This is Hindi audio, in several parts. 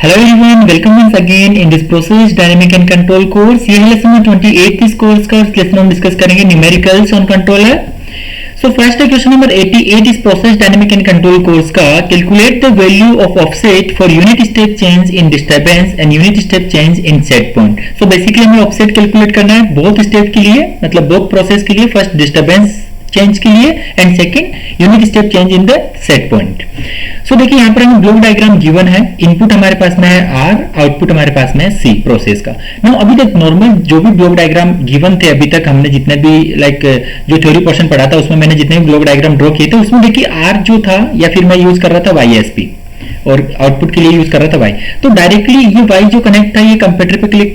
Hello everyone, welcome once again in this process dynamic and control course. ये है लेसन नंबर 28 इस कोर्स का। इस लेसन में हम डिस्कस करेंगे numericals on controller. So first है क्वेश्चन नंबर 88 इस process dynamic and control course का। Calculate the value of offset for unit step change in disturbance and unit step change in set point. So basically हमें ऑफसेट कैलकुलेट करना है बोथ स्टेप के लिए, मतलब बोथ प्रोसेस के लिए। फर्स्ट डिस्टर्बेंस चेंज के लिए and second unit step change in the set point. So देखिए यहाँ पर हमें ब्लॉक डायग्राम गिवन है। इनपुट हमारे पास में है R, आउटपुट हमारे पास में है C प्रोसेस का। नाउ अभी तक नॉर्मल जो भी ब्लॉक डायग्राम गिवन थे, अभी तक हमने जितने भी जो थ्योरी पोर्शन पढ़ा था उसमें मैंने जितने भी ब्लॉक डायग्राम ड्रॉ किए थे उसमें देखिए R जो था या फिर मैं यूज कर रहा था YSP और आउटपुट के लिए यूज कर रहा था Y। तो डायरेक्टली ये Y जो कनेक्ट था ये कंप्यूटर पे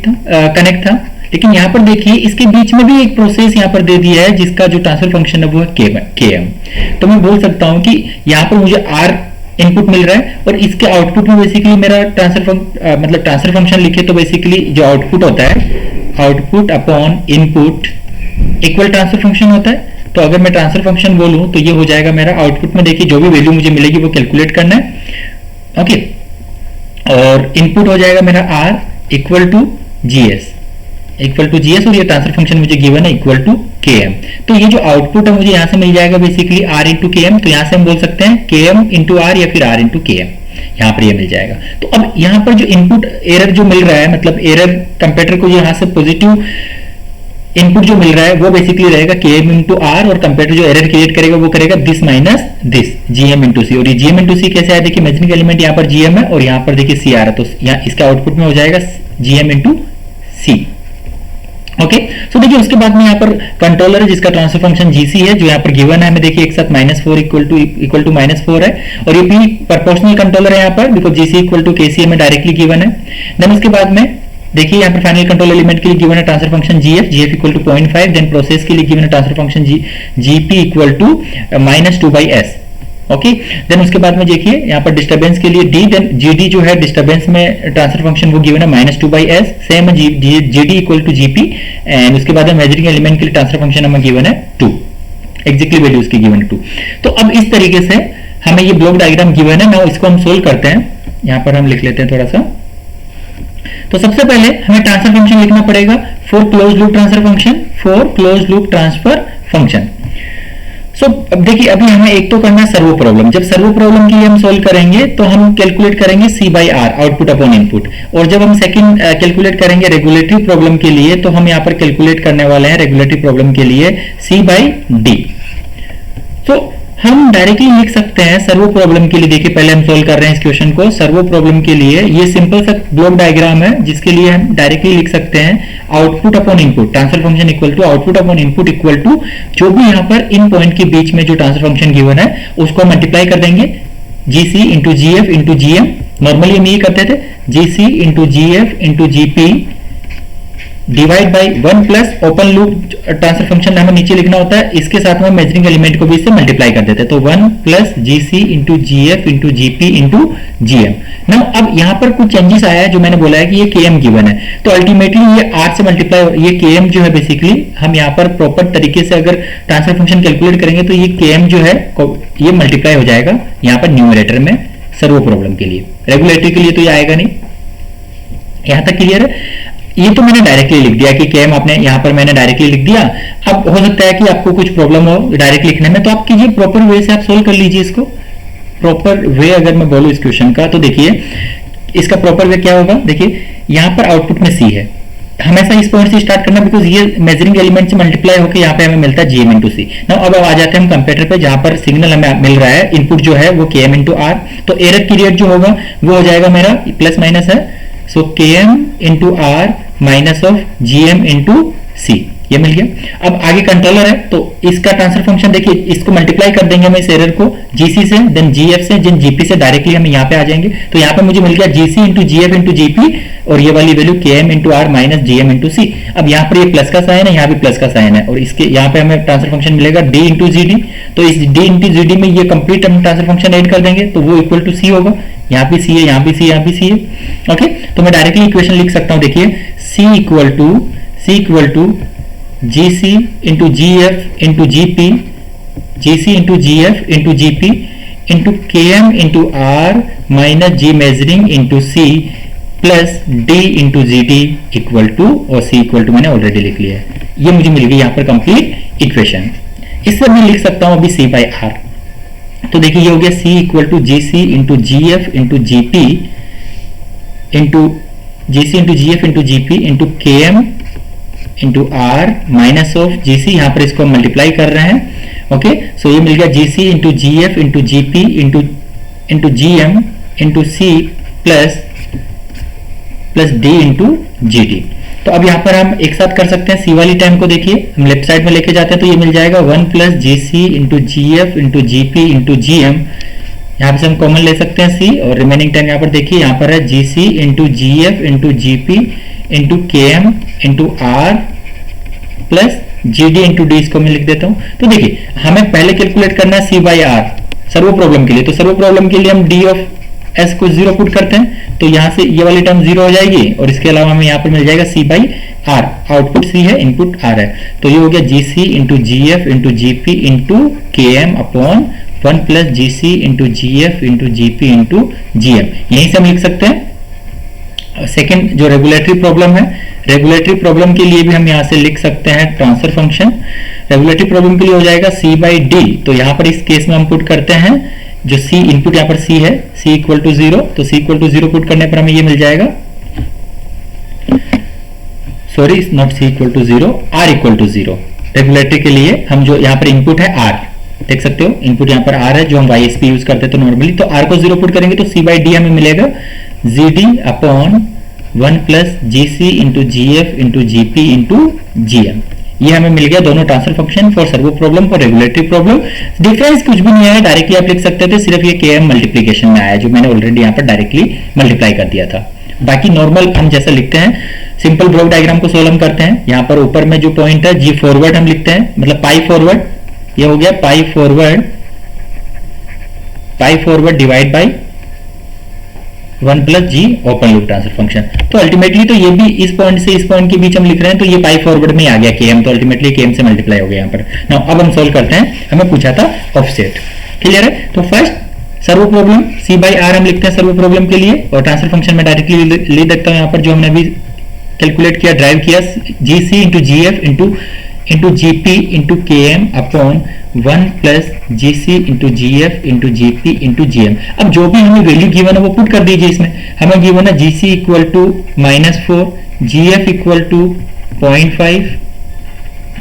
कनेक्ट था। लेकिन यहाँ पर देखिए इसके बीच में भी एक प्रोसेस यहाँ पर दे दिया है जिसका जो ट्रांसफर फंक्शन है वो है Km। तो मैं बोल सकता हूँ कि यहाँ पर मुझे R इनपुट मिल रहा है और इसके आउटपुट में बेसिकली मेरा ट्रांसफर फंक्शन लिखे तो बेसिकली जो आउटपुट होता है output upon input equal transfer function होता है। तो अगर मैं ट्रांसफर फंक्शन बोलूं तो ये हो जाएगा मेरा आउटपुट में देखिए जो भी वैल्यू मुझे मिलेगी वो कैलकुलेट करना है। ओके, और इनपुट हो जाएगा मेरा R इक्वल टू GS और ये ट्रांसफर फंक्शन मुझे गिवन है इक्वल टू Km। तो ये जो आउटपुट है मुझे यहाँ से मिल जाएगा बेसिकली R इंटू Km। तो यहाँ से हम बोल सकते हैं Km इंटू R या फिर R इंटू Km, यहाँ पर ये मिल जाएगा। तो अब यहाँ पर जो इनपुट एरर जो मिल रहा है, मतलब एरर कंप्यूटर को यहाँ से पॉजिटिव इनपुट जो मिल रहा है वो बेसिकली रहेगा Km इंटू R और कंप्यूटर जो एरर क्रिएट करेगा वो करेगा this minus this Gm into C। और ये Gm इंटू C कैसे आया, देखिए इमेजिनरी एलिमेंट यहाँ पर Gm है और यहाँ पर देखिए C आ रहा है, तो यहाँ इसका आउटपुट में हो जाएगा Gm इंटू C। ओके, सो देखिए उसके बाद में यहाँ पर कंट्रोलर है जिसका ट्रांसफर फंक्शन GC है जो यहाँ पर गिवन है हमें। देखिए एक साथ -4 इक्वल टू -4 है और ये भी प्रोपोर्शनल कंट्रोलर है यहाँ पर because GC equal to KC हमें डायरेक्टली गिवन है। देन उसके बाद में देखिए यहाँ पर फाइनल कंट्रोल एलिमेंट के लिए गिवन है transfer function GF equal to 0.5। Then process के लिए गिवन है transfer function GP equal to -2/s। Okay, then उसके बाद में देखिए यहाँ पर डिस्टर्बेंस के लिए D, देन GD जो है डिस्टर्बेंस में ट्रांसफर फंक्शन वो गिवन है -2/s। सेम है GD equal to GP and उसके बाद मेजरिंग एलिमेंट के लिए ट्रांसफर फंक्शन हमें गिवन है 2, एग्जैक्टली वैल्यू उसकी गिवन है 2। तो अब इस तरीके से हमें ये ब्लॉक डायग्राम गिवन है। नाउ इसको हम सोल्व करते हैं। यहाँ पर हम लिख लेते हैं थोड़ा सा। तो सबसे पहले हमें ट्रांसफर फंक्शन लिखना पड़ेगा for close loop transfer function. So अब देखिए अभी हमें एक तो करना है सर्वो प्रॉब्लम। जब सर्वो प्रॉब्लम की हम सोल्व करेंगे तो हम कैलकुलेट करेंगे C/R आउटपुट अपॉन इनपुट। और जब हम सेकंड कैलकुलेट करेंगे रेगुलेटरी प्रॉब्लम के लिए तो हम यहाँ पर कैलकुलेट करने वाले हैं रेगुलेटरी प्रॉब्लम के लिए C/D। तो हम डायरेक्टली लिख सकते हैं सर्वो प्रॉब्लम के लिए। देखिए पहले हम सोल्व कर रहे हैं इस क्वेश्चन को। सर्वो प्रॉब्लम के लिए ये सिंपल सा ब्लॉक डायग्राम है जिसके लिए हम डायरेक्टली लिख सकते हैं output upon input transfer function equal to output upon input equal to जो भी यहाँ पर इन पॉइंट के बीच में जो ट्रांसफर फंक्शन गिवन है उसको मल्टीप्लाई कर देंगे GC into GF into GM। Normally हम ये करते थे GC into GF into GP divide by 1 plus open loop transfer function हमें नीचे लिखना होता है, इसके साथ में मेजरिंग एलिमेंट को भी इससे मल्टीप्लाई कर देते हैं। तो 1 plus GC into GF into GP into GM। Now अब यहाँ पर कुछ चेंजेस आया है जो मैंने बोला है कि ये Km गिवन है तो अल्टीमेटली ये R से मल्टीप्लाई, ये Km जो है बेसिकली हम यहाँ पर प्रॉपर तरीके से अगर ट्रांसफर फंक्शन कैलकुलेट करेंगे तो ये Km जो है ये मल्टीप्लाई हो जाएगा यहाँ पर न्यूमरेटर में सर्वो प्रॉब्लम के लिए। रेगुलेटरी के लिए तो ये आएगा नहीं। यहाँ तक क्लियर है। ये तो मैंने डायरेक्टली लिख दिया कि Km आपने यहाँ पर मैंने डायरेक्टली लिख दिया। अब हो सकता है कि आपको कुछ प्रॉब्लम हो डायरेक्ट लिखने में तो आप कीजिए प्रॉपर वे से आप सोल्व कर लीजिए इसको। प्रॉपर वे अगर मैं बोलूँ इस क्वेश्चन का तो देखिए इसका प्रॉपर वे क्या होगा। देखिए यहाँ पर आउटपुट में C है, हमेशा इस पॉइंट से स्टार्ट करना बिकॉज ये मेजरिंग एलिमेंट से मल्टीप्लाई होकर यहाँ पे हमें मिलता है Gm इंटू C। नाउ अब आ जाते हैं हम कंप्यूटर पे जहां पर सिग्नल हमें मिल रहा है इनपुट जो है वो Km इंटू R। तो एरर पीरियड जो होगा वो हो जाएगा मेरा प्लस माइनस है, सो Km into R minus of Gm into C, ये मिल गया। अब आगे कंट्रोलर है तो इसका ट्रांसफर फंक्शन देखिए इसको मल्टीप्लाई कर देंगे हम इस एरर को GC से, देन GF से, देन GP से, डायरेक्टली हम यहाँ पे आ जाएंगे। तो यहाँ पे मुझे मिल गया GC into GF into GP और ये वाली value Km into R minus Gm into C। अब यहाँ पर ये प्लस का साइन है, यहाँ भी प्लस का साइन है और इसके यहाँ पे हमें ट्रांसफर फंक्शन मिलेगा D इंटू GD। तो इस D इंटू GD में ये कंप्लीट हम ट्रांसफर फंक्शन एड कर देंगे तो वो इक्वल टू C होगा। यहाँ भी C है, यहाँ भी C, यहाँ भी C है। ओके, तो मैं डायरेक्टली इक्वेशन लिख सकता हूँ। देखिए C equal to GC into GF into GP, GC into GF into GP into K M into R minus G measuring into C plus D into G D equal to, और सी इक्वल टू मैंने ऑलरेडी लिख लिया है। ये मुझे मिल गई यहाँ पर कंप्लीट इक्वेशन। इस पर मैं लिख सकता हूं अभी सी बाई आर। तो देखिए ये हो गया C equal to G C into G F into G P into G C into G F into G P into K M into R minus of G C, यहां पर इसको मल्टीप्लाई कर रहे हैं। ओके, सो ये मिल गया G C into G F into G P into G M into C plus D into G D. तो अब यहां पर हम एक साथ कर सकते हैं। सी वाली टाइम को देखिए हम लेफ्ट साइड में लेके जाते हैं तो ये मिल जाएगा 1 plus G C into G F into G P into G M. यहाँ से हम कॉमन ले सकते हैं सी, और रिमेनिंग टाइम यहाँ पर देखिए यहाँ पर है G C into G F into G P into K M into R plus G D into D, इसको मैं लिख देता हूँ। तो देखिए हमें पहले कैलकुलेट करना है सी बाई आर सर्वो प्रॉब्लम के लिए। तो सर्वो प्रॉब्लम के लिए हम डी ऑफ एस को 0 पुट करते हैं, तो यहाँ से ये वाली टर्म 0 हो जाएगी, और इसके अलावा हमें यहाँ पर मिल जाएगा C by R. Output C है, इनपुट आर है, तो ये हो गया G C into G F into G P into K M upon 1 plus G C into G F into G P into G M. यहीं से हम लिख सकते हैं। सेकेंड जो रेगुलेटरी प्रॉब्लम है, रेगुलेटरी प्रॉब्लम के लिए भी हम यहाँ से लिख सकते हैं ट्रांसफर फंक्शन। रेगुलेटरी प्रॉब्लम के लिए हो जाएगा सी बाई डी। तो यहाँ पर इस केस में हम पुट करते हैं जो सी इनपुट यहाँ पर सी है, सी इक्वल टू 0, तो सी इक्वल टू 0 पुट करने पर हमें ये मिल जाएगा, sorry not C equal to 0, R equal to 0। Regulatory के लिए हम जो यहाँ पर इनपुट है आर, देख सकते हो इनपुट यहाँ पर आर है जो हम वाईएसपी यूज करते थे नॉर्मली, तो आर को 0 पुट करेंगे तो सी बाई डी हमें मिलेगा G D upon 1 plus G C into G F into G P into G M. ये हमें मिल गया दोनों transfer function for servo problem, for regulatory problem. Difference कुछ भी नहीं आया, डायरेक्टली आप लिख सकते थे, सिर्फ ये के एम मल्टीप्लीकेशन में आया जो मैंने ऑलरेडी यहाँ पर डायरेक्टली मल्टीप्लाई कर दिया था। बाकी नॉर्मल हम जैसा लिखते हैं, सिंपल ब्लॉक डायग्राम को सोल्व हम करते हैं। यहाँ पर ऊपर में जो पॉइंट है जी फॉरवर्ड हम लिखते हैं, मतलब पाई फॉरवर्ड, ये हो गया pi forward divide by 1 plus G open loop transfer function. तो अल्टीमेटली तो ये भी इस पॉइंट से इस पॉइंट के बीच हम लिख रहे हैं, तो ये पाई फॉरवर्ड में आ गया केएम, तो अल्टीमेटली केएम से मल्टीप्लाई हो गया यहाँ पर। नाउ अब हम सोल्व करते हैं, हमें पूछा था ऑफसेट, क्लियर है। तो first servo problem C by R हम लिखते हैं सर्वो प्रॉब्लम के लिए, और ट्रांसफर फंक्शन में डायरेक्टली ले देता हूँ यहाँ पर जो हमने अभी कैलकुलेट किया, ड्राइव किया, G C into G F into G P into K M upon 1 plus G C into G F into G P into G M. अब जो भी हमें वैल्यू गिवन है वो पुट कर दीजिए इसमें। हमें गिवन है G C equal to -4, G F equal to 0.5,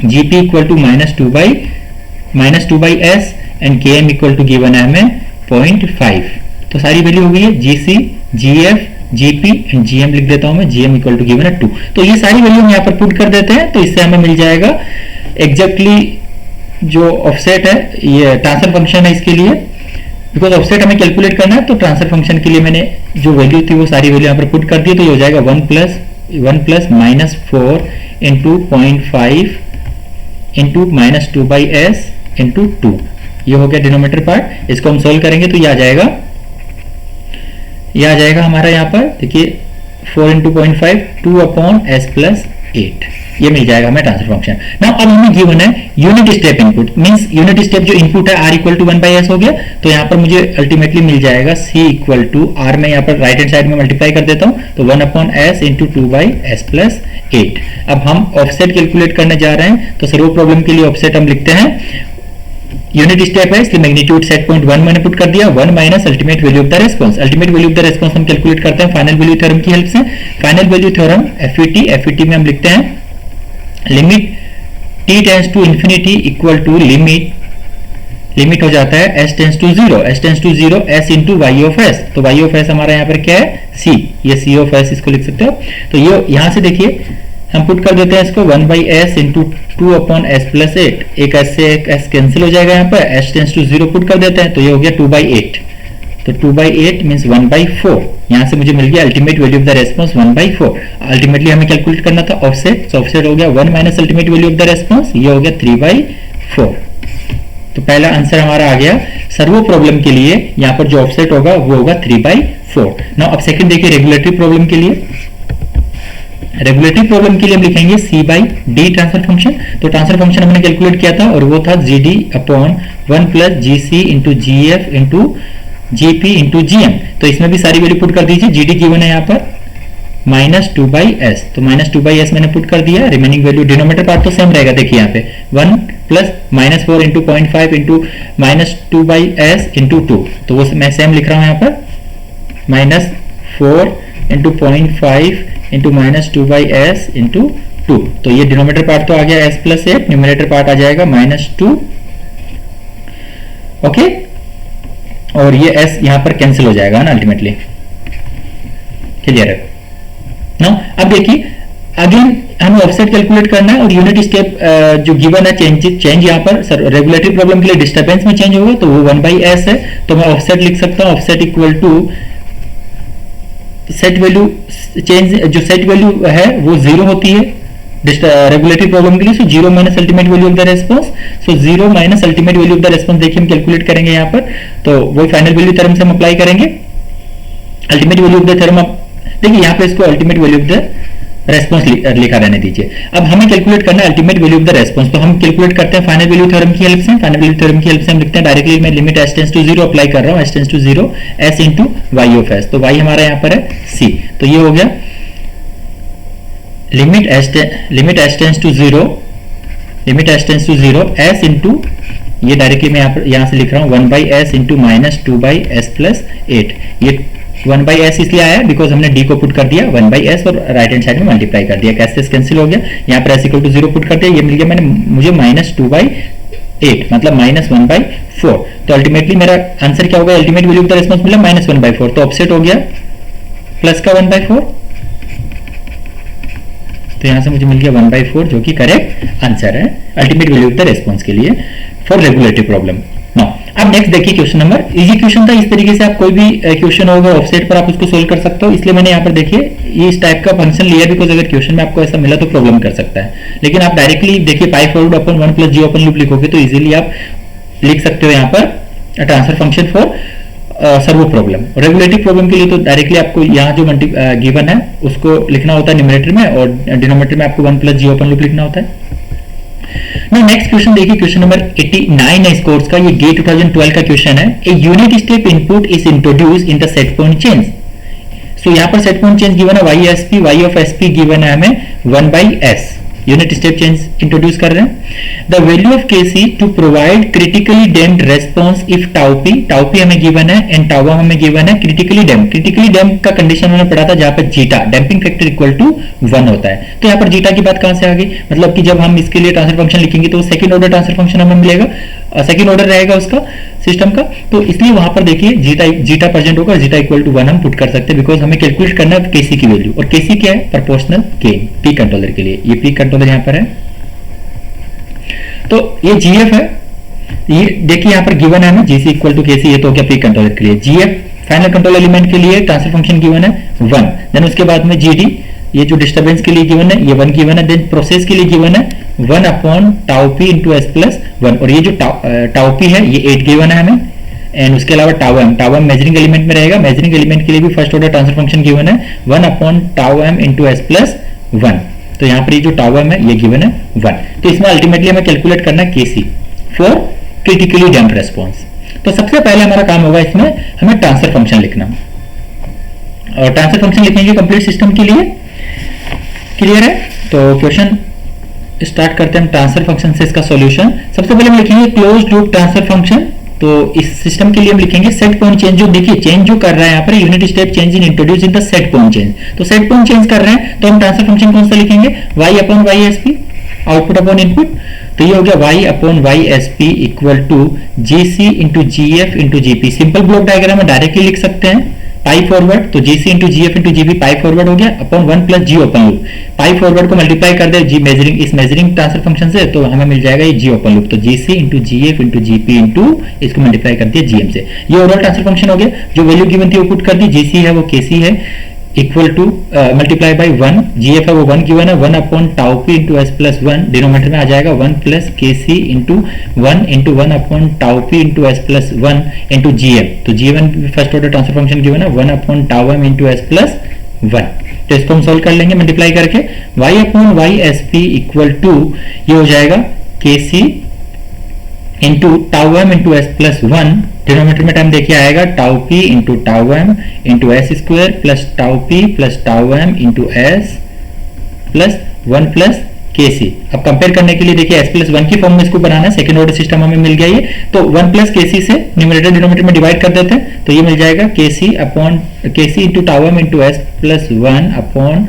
G P equal to -2 by S and K M equal to given है हमें 0.5। तो सारी वैल्यू हो गई है G C, G F, GP and GM लिख देता हूं मैं, जीएम इक्वल टू गिवन है 2। तो ये सारी वैल्यू हम यहाँ पर पुट कर देते हैं, तो इससे हमें मिल जाएगा एग्जैक्टली जो ऑफसेट है, ये ट्रांसफर फंक्शन है इसके लिए, बिकॉज ऑफसेट हमें कैलकुलेट करना है। तो ट्रांसफर फंक्शन के लिए मैंने जो वैल्यू थी वो सारी वैल्यू यहाँ पर पुट कर दी, तो ये हो जाएगा 1 plus -4 into 0.5 into -2 by S into 2। ये हो गया डिनोमिनेटर पार्ट। इसको हम सोल्व करेंगे तो ये आ जाएगा हमारा यहाँ पर देखिए 4 इंटू 0.5 2 अपॉन एस प्लस 8, ये मिल जाएगा हमें ट्रांसफर फंक्शन। नाउ अब हमें गिवन है unit step input, means unit step जो इनपुट है R equal to 1 by s हो गया, तो यहाँ पर मुझे अल्टीमेटली मिल जाएगा सी इक्वल टू आर में यहाँ पर राइट हैंड साइड में मल्टीप्लाई कर देता हूँ, तो 1 upon S into 2 by S plus 8। अब हम ऑफसेट कैलकुलेट करने जा रहे हैं, तो सर्वो प्रॉब्लम के लिए ऑफसेट हम लिखते हैं, यूनिट स्टेप है इसलिए मैग्नीट्यूड सेट पॉइंट 1 मैंने पुट कर दिया, 1 minus ultimate value of the response. Ultimate value of the response हम कैलकुलेट करते हैं फाइनल वैल्यू थ्योरम की हेल्प से। फाइनल वैल्यू थ्योरम एफईटी में हम लिखते हैं limit t tends to infinity equal to limit हो जाता है s tends to 0 s into Y of S. तो वाई ऑफ एस हमारा यहाँ पर क्या है c, ये c ऑफ s इसको लिख सकते हो। तो ये यहाँ से देखिए हम पुट कर देते हैं इसको 1 by S into 2 upon S plus 8, एक एस से एक एस कैंसिल हो जाएगा, यहाँ पर s टेंड्स टू 0 पुट कर देते हैं, तो ये हो गया 2 बाई 8। तो 2 बाई 8 मीन्स 1 बाई 4, यहाँ से मुझे मिल गया ultimate value of the response 1 by 4। Ultimately हमें कैलकुलेट करना था ऑफसेट, तो ऑफसेट हो गया 1 minus ultimate value of the response, ये हो गया 3 बाई 4। तो पहला आंसर हमारा आ गया सर्वो प्रॉब्लम के लिए, यहाँ पर जो ऑफसेट होगा वो होगा 3 बाई 4। नाउ अब सेकंड देखिए रेगुलेटरी प्रॉब्लम के लिए। रेगुलेटरी प्रॉब्लम के लिए हम लिखेंगे C by D transfer function. तो ट्रांसफर फंक्शन हमने कैलकुलेट किया था और वो था G D upon 1 plus G C into G F into GP into GM. तो इसमें भी सारी वैल्यू पुट कर दीजिए। जीडी गिवन है यहाँ पर -2/s, तो -2/s मैंने पुट कर दिया। रिमेनिंग वैल्यू डिनोमिनेटर पार्ट तो सेम रहेगा, देखिए यहाँ पे 1 plus -4 into 0.5 into -2/s into 2, तो वो मैं सेम लिख रहा हूँ यहाँ पर -4 इंटू 0.5 इंटू -2/s इंटू 2। तो ये डिनोमिनेटर पार्ट तो आ गया s प्लस 8, न्यूमिनेटर पार्ट आ जाएगा -2। ओके, और ये s यहां पर कैंसिल हो जाएगा ना अल्टीमेटली। क्लियर है ना? अब देखिए अगेन हमें ऑफसेट कैलकुलेट करना है और यूनिट स्टेप जो गिवन है चेंज यहाँ पर रेगुलेटरी प्रॉब्लम के लिए डिस्टर्बेंस में चेंज होगा, तो वो 1/s है। तो मैं ऑफसेट लिख सकता हूँ, offset equal to set value change, जो सेट वैल्यू है वो 0 होती है रेगुलेटरी प्रॉब्लम के लिए। So 0 minus ultimate value of the response. So 0 minus ultimate value of the response देखिए हम कैलकुलेट करेंगे यहाँ पर, तो वो फाइनल वैल्यू थ्योरम से हम अप्लाई करेंगे। Ultimate value of the theorem आप देखिए यहाँ पे इसको ultimate value of the response लिखा रहने दीजिए। अब हमें कैलकुलेट करना है ultimate value of the response, तो हम कैलकुलेट करते हैं फाइनल वैल्यू थ्योरम की हेल्प से। फाइनल वैल्यू थ्योरम की हेल्प से हम लिखते हैं डायरेक्टली, मैं limit s tends to 0 apply कर रहा हूँ, s tends to 0 s into y of s। तो y हमारा यहाँ पर है c, तो ये हो गया limit s tends to 0 s into, ये डायरेक्टली मैं यहाँ से लिख रहा हूँ 1/s इंटू -2/s प्लस 8। ये 1/s इसलिए आया बिकॉज हमने d को पुट कर दिया 1/s और राइट हैंड साइड में मल्टीप्लाई कर दिया, कैसे कैंसिल हो गया। यहाँ पर s इक्वल टू 0 पुट कर दिया, ये मिल गया मुझे -2/8 मतलब -1/4। तो अल्टीमेटली मेरा आंसर क्या होगा, ultimate value of the response मिला -1/4, तो ऑफसेट हो गया प्लस का 1/4। तो यहां से मुझे मिल गया 1/4 जो कि करेक्ट आंसर है ultimate value of the response के लिए फॉर रेगुलेटरी प्रॉब्लम। अब नेक्स्ट देखिए क्वेश्चन नंबर, इजी क्वेश्चन था। इस तरीके से आप कोई भी क्वेश्चन होगा ऑफसेट पर आप उसको सोल्व कर सकते हो, इसलिए मैंने यहाँ पर देखिए ये इस टाइप का फंक्शन लिया, बिकॉज अगर क्वेश्चन में आपको ऐसा मिला तो प्रॉब्लम कर सकता है। लेकिन आप डायरेक्टली देखिए पाई फॉरवर्ड अपन 1 प्लस जी ओपन लूप लिखोगे तो इजीली आप लिख सकते हो यहाँ पर transfer function for servo problem. Regulatory problem के लिए तो डायरेक्टली आपको यहाँ जो गिवन है उसको लिखना होता है न्यूमरेटर में, और डिनोमिनेटर में आपको 1 प्लस जी ओपन लूप लिखना होता है। नेक्स्ट क्वेश्चन देखिए, क्वेश्चन नंबर 89 है इस कोर्स का, ये गेट 2012 का क्वेश्चन है। A unit step input is introduce in the set point change. So यहाँ पर सेट पॉइंट चेंज गिवन है YSP, y of SP given है हमें 1/s। Unit step change introduce कर रहे हैं। The value of Kc to provide critically damped response if tau p हमें गिवन है एंड टाउ हमें गिवन है क्रिटिकली डैम्प का कंडीशन मैंने पढ़ा था जहां पर zeta damping factor equal to 1 होता है। तो यहाँ पर जीटा की बात कहां से आ गई, मतलब कि जब हम इसके लिए ट्रांसफर फंक्शन लिखेंगे तो सेकंड ऑर्डर ट्रांसफर फंक्शन हमें मिलेगा, सेकंड ऑर्डर रहेगा उसका सिस्टम का, तो इसलिए वहां पर देखिए जीटा प्रेजेंट होगा, जीटा इक्वल टू 1 हम पुट कर सकते हैं बिकॉज हमें कैलकुलेट करना है Kc की वैल्यू, और Kc क्या है, प्रोपोर्शनल गेन पी कंट्रोलर के लिए। ये पी कंट्रोलर यहाँ पर है, तो ये GF है, ये देखिए यहाँ पर गिवन है ना GC इक्वल टू Kc, ये तो क्या पी कंट्रोलर के लिए। GF फाइनल कंट्रोल एलिमेंट के लिए ट्रांसफर फंक्शन गिवन है 1, देन उसके बाद में GD ये जो डिस्टर्बेंस के लिए गिवन है ये 1 गिवन है, देन प्रोसेस के लिए गिवन है 1 upon tau p into s plus 1, और ये जो टाउ p है ये 8 गिवन है हमें, एंड उसके अलावा टाउ m मेजरिंग एलिमेंट में रहेगा। मेजरिंग एलिमेंट के लिए भी first order transfer function given है 1 upon tau m into s plus 1। तो यहाँ पर ये जो टाउ m है ये गिवन है 1। तो इसमें अल्टीमेटली हमें कैलकुलेट करना है Kc for critically damped response. तो सबसे पहले हमारा काम होगा इसमें हमें ट्रांसफर फंक्शन लिखना, और ट्रांसफर फंक्शन लिखेंगे कंप्लीट सिस्टम के लिए। क्लियर है, तो क्वेश्चन स्टार्ट करते हैं ट्रांसफर फंक्शन से इसका सॉल्यूशन। सबसे पहले हम लिखेंगे क्लोज्ड लूप ट्रांसफर फंक्शन। तो इस सिस्टम के लिए हम लिखेंगे सेट पॉइंट चेंज, जो देखिए चेंज जो कर रहा है यहाँ per unit step change in introduce in the set point change. तो सेट पॉइंट चेंज कर रहे हैं तो हम ट्रांसफर फंक्शन कौन सा लिखेंगे, y upon YSP, output upon input. तो ये हो गया y upon YSP equal to GC into GF into GP। Simple block diagram में डायरेक्टली लिख सकते हैं पाई फॉरवर्ड, तो GC into GF into GP pi forward हो गया upon 1 plus G open loop. Pi forward को मल्टीप्लाई कर दे जी मेजरिंग इस मेजरिंग ट्रांसफर फंक्शन से, तो हमें मिल जाएगा ये G ओपन लूप। तो GC into GF into GP into इसको मल्टीप्लाई कर दिया GM से, ये ओवरऑल ट्रांसफर फंक्शन हो गया। जो वैल्यू गिवन थी वो पुट कर दी, GC है वो Kc है equal to multiply by 1, GF है वो 1 गिवन है 1 upon tau p into s plus 1, denominator में आ जाएगा 1 plus Kc into 1 into 1 upon tau p into s plus 1 into GM। तो G1 first order transfer function given है 1 upon tau m into s plus 1। तो इसको हम सोल्व कर लेंगे मल्टीप्लाई करके, y upon Y S P equal to ये हो जाएगा K C into tau M into S plus one, denominator में टाइम देखिए आएगा tau P into tau M into S square plus tau P plus tau M into S plus one plus K C. अब कंपेयर करने के लिए देखिए एस प्लस वन की फॉर्म में इसको बनाना है, सेकंड ऑर्डर सिस्टम हमें मिल गया ये, तो वन प्लस के सी से न्यूमरेटर डिनोमिनेटर में डिवाइड कर देते हैं, तो ये मिल जाएगा K C upon K C into tau M into S plus one upon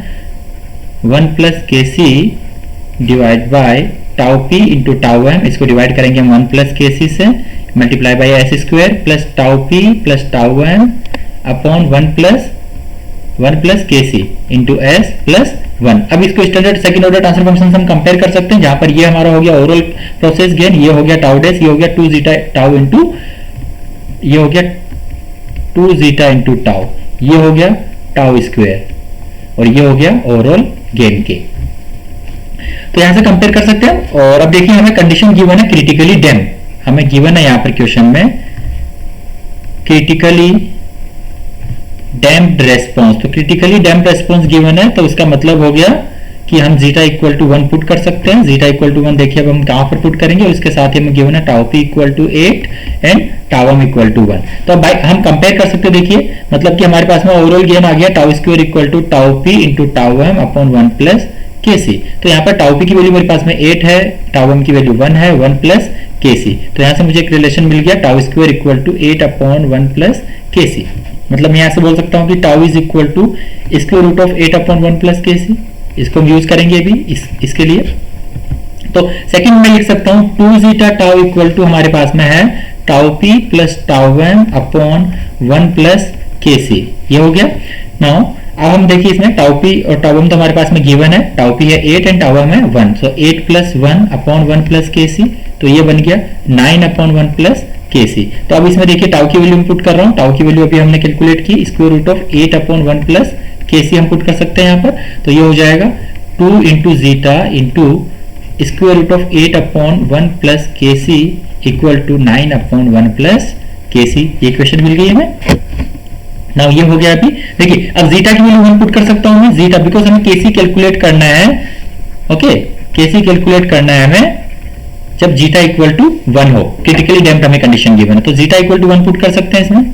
one plus K C divide by tau P into tau M, इसको डिवाइड करेंगे हम वन प्लस के सी से multiply by S square plus tau P plus tau M upon one plus K C into S plus one. अब इसको standard second order transfer function से हम कंपेयर कर सकते हैं, जहां पर ये हमारा हो गया ओवरऑल प्रोसेस गेन, ये हो गया टाउ डेस, ये हो गया 2 जीटा टाउ इंटू ये हो गया 2 जीटा इंटू टाउ, ये हो गया टाउ स्क्वायर और ये हो गया ओवरऑल गेन के। तो यहां से कंपेयर कर सकते हैं। और अब देखिए हमें कंडीशन गिवन है क्रिटिकली डैम, हमें गिवन है यहां पर क्वेश्चन में क्रिटिकली डैम्प्ड रेस्पॉन्स, तो क्रिटिकली डैम्प्ड रेस्पॉन्स गिवन है, तो इसका मतलब हो गया कि हम जीटा इक्वल टू 1 पुट कर सकते हैं। जीटा इक्वल टू 1 देखिए अब हम कहां पर पुट करेंगे, और इसके साथ ही हमें गिवन है tau p equal to 8 and tau m equal to 1। तो अब हम कंपेयर कर सकते हैं, देखिए मतलब कि हमारे पास में ओवरऑल गेन आ गया tau square equal to tau P into tau M upon 1 plus K c. तो यहाँ पर टाउ पी की वैल्यू मेरे पास में 8 है, टाउ एम की वैल्यू 1 है, 1 प्लस के सी, तो यहाँ से मुझे एक रिलेशन मिल गया tau square equal to 8 upon 1 plus K c. मतलब मैं यहां से बोल सकता हूं कि tau is equal to square root of 8 upon 1 plus K c, इसको हम यूज करेंगे अभी इसके लिए। तो सेकंड में लिख सकता हूं 2 जीटा टाउ इक्वल टू हमारे पास में है tau P plus tau M upon 1 plus K सी, ये हो गया। नाउ अब हम देखिए इसमें टाउ पी और टाउ एम तो हमारे पास में गिवन है, टाउ पी है 8 एंड टाउ एम है 1, सो 8 plus 1 upon 1 plus K c, तो ये बन गया 9 अपॉन 1 प्लस के सी। तो अब इसमें देखिए टाउ की वैल्यू पुट कर रहा हूं, टाउ की वैल्यू अभी हमने कैलकुलेट की, square root of 8 upon 1 plus K c हम पुट कर सकते हैं यहाँ पर, तो ये हो जाएगा 2 into zeta into square root of 8 upon 1 plus K c equal to 9 upon 1 plus K सी। ये क्वेश्चन मिल गई हमें। नाउ ये हो गया अभी देखिए, अब जीटा की वैल्यू 1 पुट कर सकता हूं मैं, जीटा बिकॉज हमें केसी कैलकुलेट करना है, ओके केसी कैलकुलेट करना है हमें जब जीटा इक्वल टू 1 हो, क्रिटिकली डैम्प्ड हमें कंडीशन गिवन है, तो जीटा इक्वल टू 1 पुट कर सकते हैं इसमें,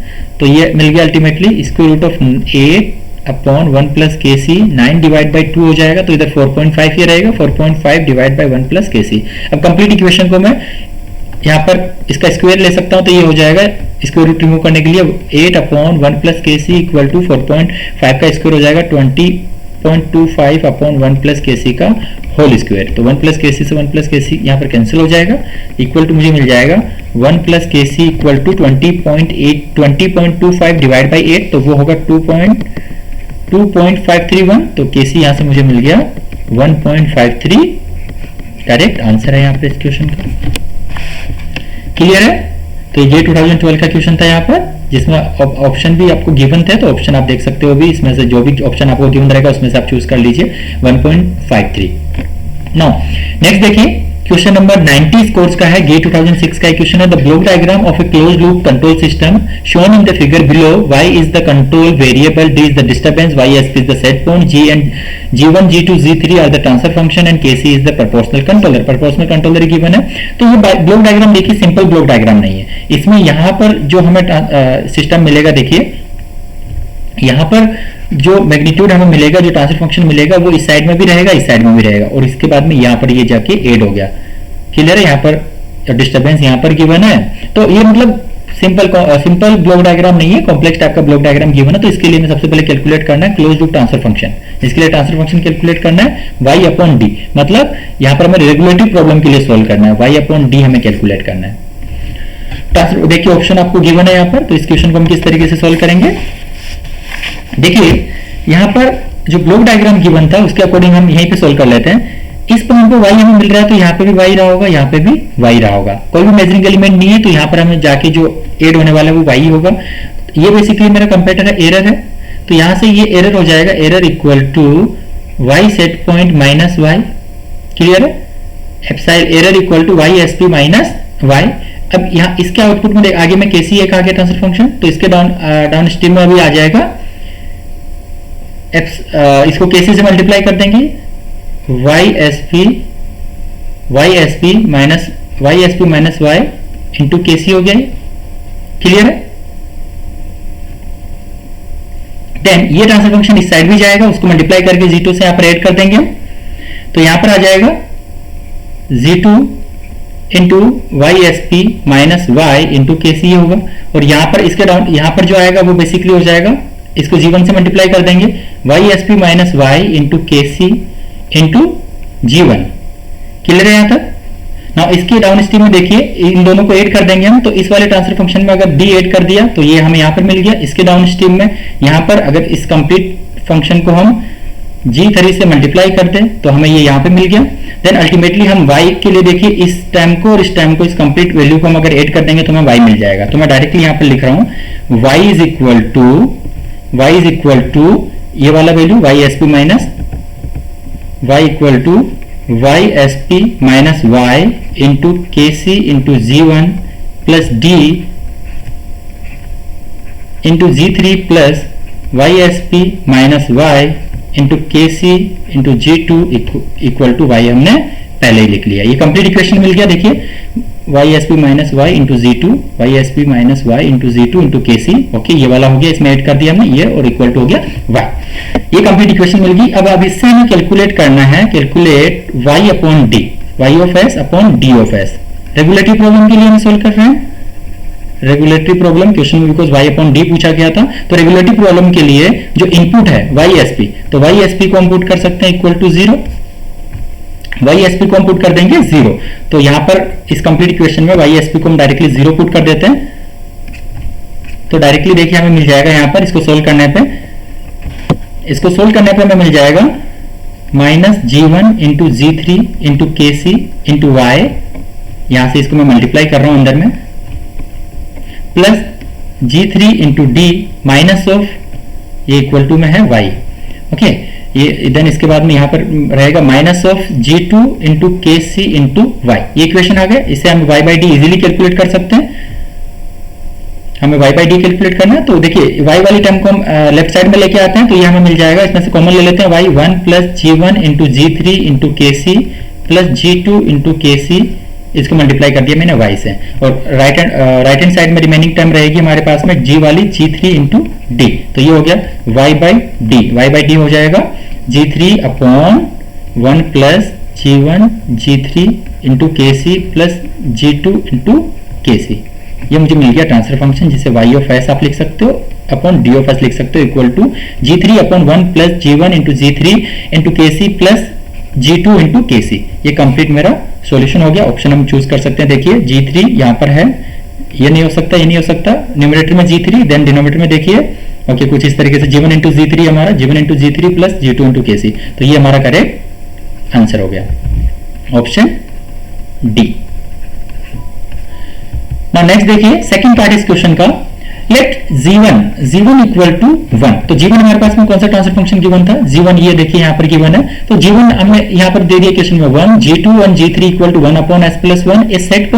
तो ये मिल गया ultimately square root of 8 upon 1 plus K c, 9 divide by 2 हो जाएगा, तो इधर 4.5 ये रहेगा, 4.5 divide by 1 plus K C. अब कंप्लीट इक्वेशन को मैं यहाँ पर इसका स्क्वायर ले सकता हूँ, तो ये हो जाएगा स्क्वायर रूट रिमूव करने के लिए 8 upon 1 plus K c equal to 4.5 का स्क्वायर हो जाएगा 20.25 अपॉन 1 प्लस के सी का होल स्क्वायर, तो 1 प्लस के सी से 1 प्लस के सी यहाँ पर कैंसिल हो जाएगा, इक्वल टू मुझे मिल जाएगा 1 plus K c equal to 20.25 divide by 8, तो वो होगा 2.531, तो के सी यहाँ से मुझे मिल गया 1.53, करेक्ट आंसर है यहाँ पे इस क्वेश्चन का। क्लियर है? तो ये 2012 का क्वेश्चन था यहाँ पर, जिसमें ऑप्शन भी आपको गिवन थे, तो ऑप्शन आप देख सकते हो भी, इसमें से जो भी ऑप्शन आपको गिवन रहेगा उसमें से आप चूज कर लीजिए 1.53। नाउ नेक्स्ट देखिए क्वेश्चन नंबर 90 कोर्स का है, गे 2006 का क्वेश्चन है, the block diagram of a closed loop control system shown in the figure below, y is the control variable, d is the disturbance, ysp is the set point, g and g1 g2 g3 are the transfer function and kc is the proportional controller. Proportional controller given है, तो ये ब्लॉक डायग्राम देखिए सिंपल ब्लॉक डायग्राम नहीं है, इसमें यहाँ पर जो हमें सिस्टम मिलेगा, देखिए यहाँ पर जो मैग्नीट्यूड हमें मिलेगा, जो ट्रांसफर फंक्शन मिलेगा, वो इस साइड में भी रहेगा, इस साइड में भी रहेगा, और इसके बाद में यहाँ पर ये जाके ऐड हो गया। क्लियर है? यहाँ पर डिस्टर्बेंस यहाँ पर गिवन है, तो ये मतलब सिंपल ब्लॉक डायग्राम नहीं है, कॉम्प्लेक्स टाइप का ब्लॉक डायग्राम गिवन है। तो इसके लिए मैं सबसे पहले कैलकुलेट करना है क्लोज लूप ट्रांसफर फंक्शन, इसके लिए ट्रांसफर फंक्शन कैलकुलेट करना है y अपॉन डी, मतलब यहाँ पर हमें रेगुलेटरी प्रॉब्लम के लिए सोल्व करना है, y अपॉन डी हमें कैलकुलेट करना है। देखिए ऑप्शन आपको गिवन है यहाँ पर, तो इस क्वेश्चन को हम किस तरीके से सोल्व करेंगे, देखिए यहाँ पर जो ब्लॉक डायग्राम गिवन था उसके अकॉर्डिंग हम यहीं पे सोल्व कर लेते हैं। इस पॉइंट पे y हमें मिल रहा है, तो यहाँ पे भी y रहा होगा, यहाँ पे भी y रहा होगा, कोई भी मेजरिंग एलिमेंट नहीं है, तो यहाँ पर हमें जाके जो ऐड होने वाला है वो y होगा। ये बेसिकली मेरा कंपेरेटर है, एरर है, तो यहाँ से ये एरर हो जाएगा, error equal to y set point minus y। Clear है? Epsilon error equal to y S P minus y। अब यहाँ इसके आउटपुट में आगे में KC एक आ गया ट्रांसफर फंक्शन, तो इसके डाउन स्ट्रीम में अभी आ जाएगा इसको केसी से मल्टीप्लाई कर देंगे, Y S P minus Y into KC हो गया। क्लियर है? देन ये ट्रांसफर फंक्शन इस साइड भी जाएगा, उसको मल्टीप्लाई करके G2 से यहां पर ऐड कर देंगे, तो यहां पर आ जाएगा G2 into Y S P minus Y into K C होगा। और यहां पर इसके डाउन यहां पर जो आएगा वो बेसिकली हो जाएगा, इसको G1 से मल्टीप्लाई कर देंगे, Y S P minus Y into K C into G1। Clear है यहां तक? ना इसके डाउन स्ट्रीम में देखिए इन दोनों को ऐड कर देंगे हम, तो इस वाले ट्रांसफर फंक्शन में अगर D ऐड कर दिया तो ये हमें यहां पर मिल गया। इसके डाउन स्ट्रीम में यहां पर अगर इस कंप्लीट फंक्शन को हम G3 से मल्टीप्लाई कर दें तो हमें ये यहां पे मिल गया। देन अल्टीमेटली हम y के लिए देखिए इस टाइम को और इस टाइम को, इस कंप्लीट वैल्यू को हम अगर ऐड कर देंगे तो हमें y मिल जाएगा। तो मैं डायरेक्टली यहां पर लिख रहा हूं y इज इक्वल टू ये वाला value y S P minus y equal to Y S P minus Y into K C into G1 plus D into G3 plus Y S P minus Y into K C into G2 equal to Y हमने पहले ही लिख लिया। ये कंप्लीट इक्वेशन मिल गया। देखिए Y S P minus Y into G2, Y S P minus Y into G2 into K C. Okay, ये वाला हो गया, इसमें ऐड कर दिया हमने ये और इक्वल टू हो गया y। ये कंप्लीट इक्वेशन मिल गई। अब इससे हमें कैलकुलेट करना है, calculate y upon D, Y of S upon D of S. Regulatory problem के लिए हम सोल्व कर रहे हैं, रेगुलेटरी प्रॉब्लम क्वेश्चन में बिकॉज y अपॉन डी पूछा गया था। तो रेगुलेटरी प्रॉब्लम के लिए जो इनपुट है वाई एस पी, तो वाई एस पी को हम पुट कर सकते हैं equal to 0, Y S P को हम पुट कर देंगे 0। तो यहां पर इस कंप्लीट इक्वेशन में वाई एस पी को हम डायरेक्टली 0 पुट कर देते हैं, तो डायरेक्टली देखिए हमें मिल जाएगा यहां पर इसको सोल्व करने पे हमें मिल जाएगा minus G1 into G3 into K C into Y, यहां से इसको मैं मल्टीप्लाई कर रहा हूं अंदर में, plus G3 into D minus of ये इक्वल टू में है y। ओके, ये देन इसके बाद में यहां पर रहेगा minus of G2 into K C into Y. ये इक्वेशन आ गया। इसे हम y by D easily calculate कर सकते हैं। हमें y बाई डी कैलकुलेट करना है, तो देखिए y वाली टर्म को हम लेफ्ट साइड में लेके आते हैं, तो ये हमें मिल जाएगा। इसमें से कॉमन ले लेते हैं y 1 plus G1 into G3 into K C plus G2 into K c, इसको मल्टीप्लाई कर दिया मैंने y से। और राइट हैंड साइड में रिमेनिंग टर्म रहेगी हमारे पास में g वाली G3 इंटू डी, तो ये हो गया y बाई डी हो जाएगा G3 upon 1 plus G1 G3 into K C plus G2 into K सी। ये मुझे मिल गया ट्रांसफर फंक्शन, जिसे y ऑफ एस आप लिख सकते हो अपॉन डी ऑफ एस लिख सकते हो equal to G3 upon 1 plus G1 into G3 into K C plus G2 into K सी। ये कंप्लीट मेरा सॉल्यूशन हो गया। ऑप्शन हम चूज कर सकते हैं। देखिए G3 यहाँ पर है, ये नहीं हो सकता, ये नहीं हो सकता। न्यूमरेटर में G3, देन डिनोमिनेटर में देखिए ओके कुछ इस तरीके से G1 इंटू G3 हमारा G1 into G3 plus G2 into K c. तो ये हमारा करेक्ट आंसर हो गया, ऑप्शन डी। नाउ नेक्स्ट देखिए सेकंड पार्ट इस क्वेश्चन का, लेट G1 इक्वल टू 1। तो G1 हमारे पास में कौन सा ट्रांसफर फंक्शन गिवन था, G1 ये देखिए यहाँ पर गिवन है। तो G1 हमें यहाँ पर दे दिया क्वेश्चन में 1 G2 1 G3 equal to 1 upon s plus 1। A set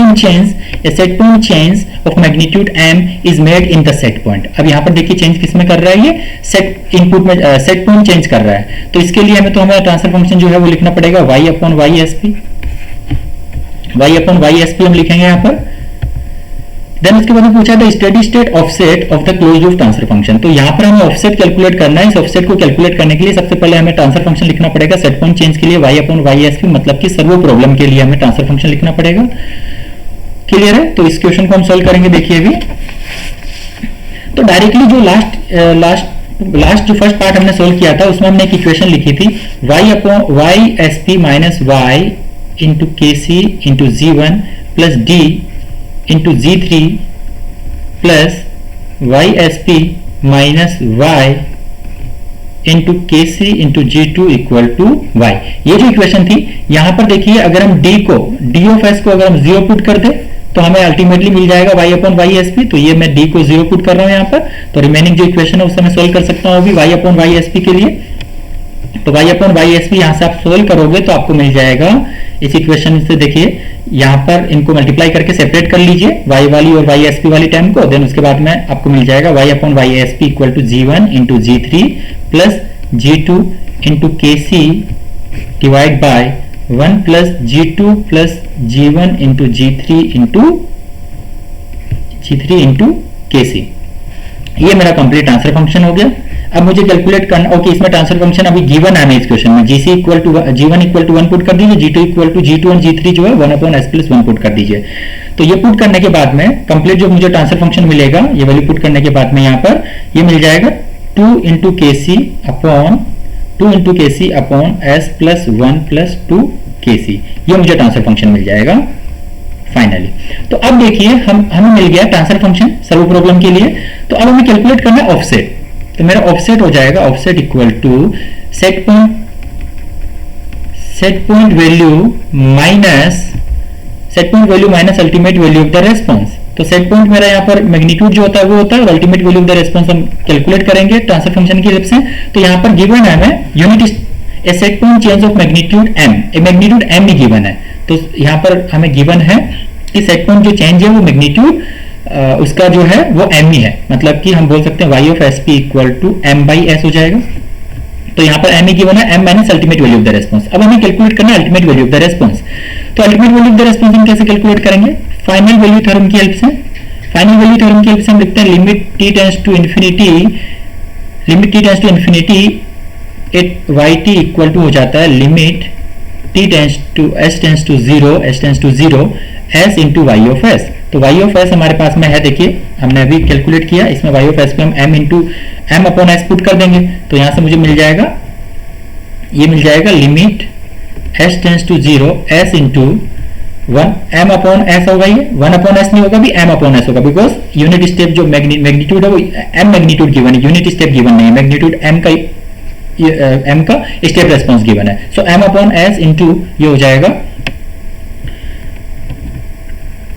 point change of magnitude m is made in the set point. अब यहाँ पर देखिए चेंज किसमें कर रहा है, ये सेट इनपुट में सेट पॉइंट चेंज कर रहा है। तो इसके लिए हमें ट्रांसफर फंक्शन जो है वो लिखना पड़ेगा y upon Y S P हम लिखेंगे यहाँ पर। देन उसके बाद में पूछा था steady state offset of the closed loop transfer function. तो यहाँ पर हमें ऑफसेट कैलकुलेट करना है। इस ऑफसेट को कैलकुलेट करने के लिए सबसे पहले हमें ट्रांसफर फंक्शन लिखना पड़ेगा सेट पॉइंट चेंज के लिए y upon Y S P, मतलब कि सर्वो प्रॉब्लम के लिए हमें ट्रांसफर फंक्शन लिखना पड़ेगा। क्लियर है? तो इस क्वेश्चन को हम सोल्व करेंगे। देखिए अभी तो डायरेक्टली जो लास्ट जो फर्स्ट पार्ट हमने सोल्व किया था उसमें हमने एक इक्वेशन लिखी थी y upon Y S P minus Y into K C into G1 plus D into G3 plus Y S P minus Y into K C into G2 equal to Y. ये जो इक्वेशन थी यहां पर देखिए अगर हम डी ऑफ एस को अगर हम 0 पुट कर दे तो हमें अल्टीमेटली मिल जाएगा y upon Y S P. तो ये मैं d को 0 पुट कर रहा हूं यहाँ पर, तो रिमेनिंग जो इक्वेशन है उससे मैं सोल्व कर सकता हूं अभी y upon Y S P के लिए। तो y upon Y S P यहां से आप सोल्व करोगे तो आपको मिल जाएगा इस इक्वेशन से। देखिए यहां पर इनको मल्टीप्लाई करके सेपरेट कर लीजिए y वाली और वाई एस पी वाली टर्म को। देन उसके बाद में आपको मिल जाएगा y upon Y S P equal to G1 into G3 plus G2 into K C divide by 1 plus G2 plus G1 into G3 into K सी। ये मेरा कंप्लीट ट्रांसफर फंक्शन हो गया। अब मुझे कैलकुलेट करना, ओके, इसमें ट्रांसफर फंक्शन अभी गिवन है इस क्वेश्चन में। GC equal to G1 equal to 1 put कर दीजिए, G2 इक्वल टू G2 और G3 जो है 1 अपॉन S प्लस 1 पुट कर दीजिए। तो ये पुट करने के बाद में कंप्लीट जो मुझे ट्रांसफर फंक्शन मिलेगा, ये वैल्यू पुट करने के बाद में यहाँ पर ये मिल जाएगा 2 into K C upon S plus 1 plus 2 के सी। ये मुझे ट्रांसफर फंक्शन मिल जाएगा फाइनली। तो अब देखिए हमें मिल गया ट्रांसफर फंक्शन सर्व प्रॉब्लम के लिए। तो अब हमें कैलकुलेट करना है ऑफसेट। तो मेरा ऑफसेट हो जाएगा offset equal to set point value minus ultimate value of the response. तो सेट पॉइंट मेरा यहाँ पर मैग्नीट्यूड जो होता है वो होता है, और ultimate value of the response हम कैलकुलेट करेंगे ट्रांसफर फंक्शन की हेल्प से। तो यहाँ पर गिवन है हमें unit A set point change of magnitude m, A magnitude m ही गिवन है। तो यहाँ पर हमें गिवन है कि सेट पॉइंट जो चेंज है वो मैग्नीट्यूड उसका जो है वो m ही है, मतलब कि हम बोल सकते हैं y of sp equal to m by s हो जाएगा। तो यहाँ पर m ही गिवन है, m minus ultimate value of the response. अब हमें कैलकुलेट करना है ultimate value of the response. तो ultimate value of the response हम कैसे कैलकुलेट करेंगे? फाइनल वैल्यू थ्योरम की हेल्प से। फाइनल वैल्यू थ्योरम की हेल्प से हम लिखते हैं limit t tends to infinity at yt equal to हो जाता है limit s tends to zero s into y of s। तो y ऑफ s हमारे पास में है, देखिए हमने अभी कैलकुलेट किया, इसमें y ऑफ s पे हम m अपॉन s पुट कर देंगे। तो यहां से मुझे मिल जाएगा, ये मिल जाएगा limit s tends to zero s into 1 m upon s होगा, ये 1 अपॉन s नहीं होगा, भी m अपॉन s होगा, बिकॉज यूनिट स्टेप जो मैग्नीट्यूड है वो m मैग्नीट्यूड गिवन है, यूनिट स्टेप गिवन नहीं है, मैग्नीट्यूड m का स्टेप रेस्पॉन्स गिवन है। सो m अपॉन s इंटू ये हो जाएगा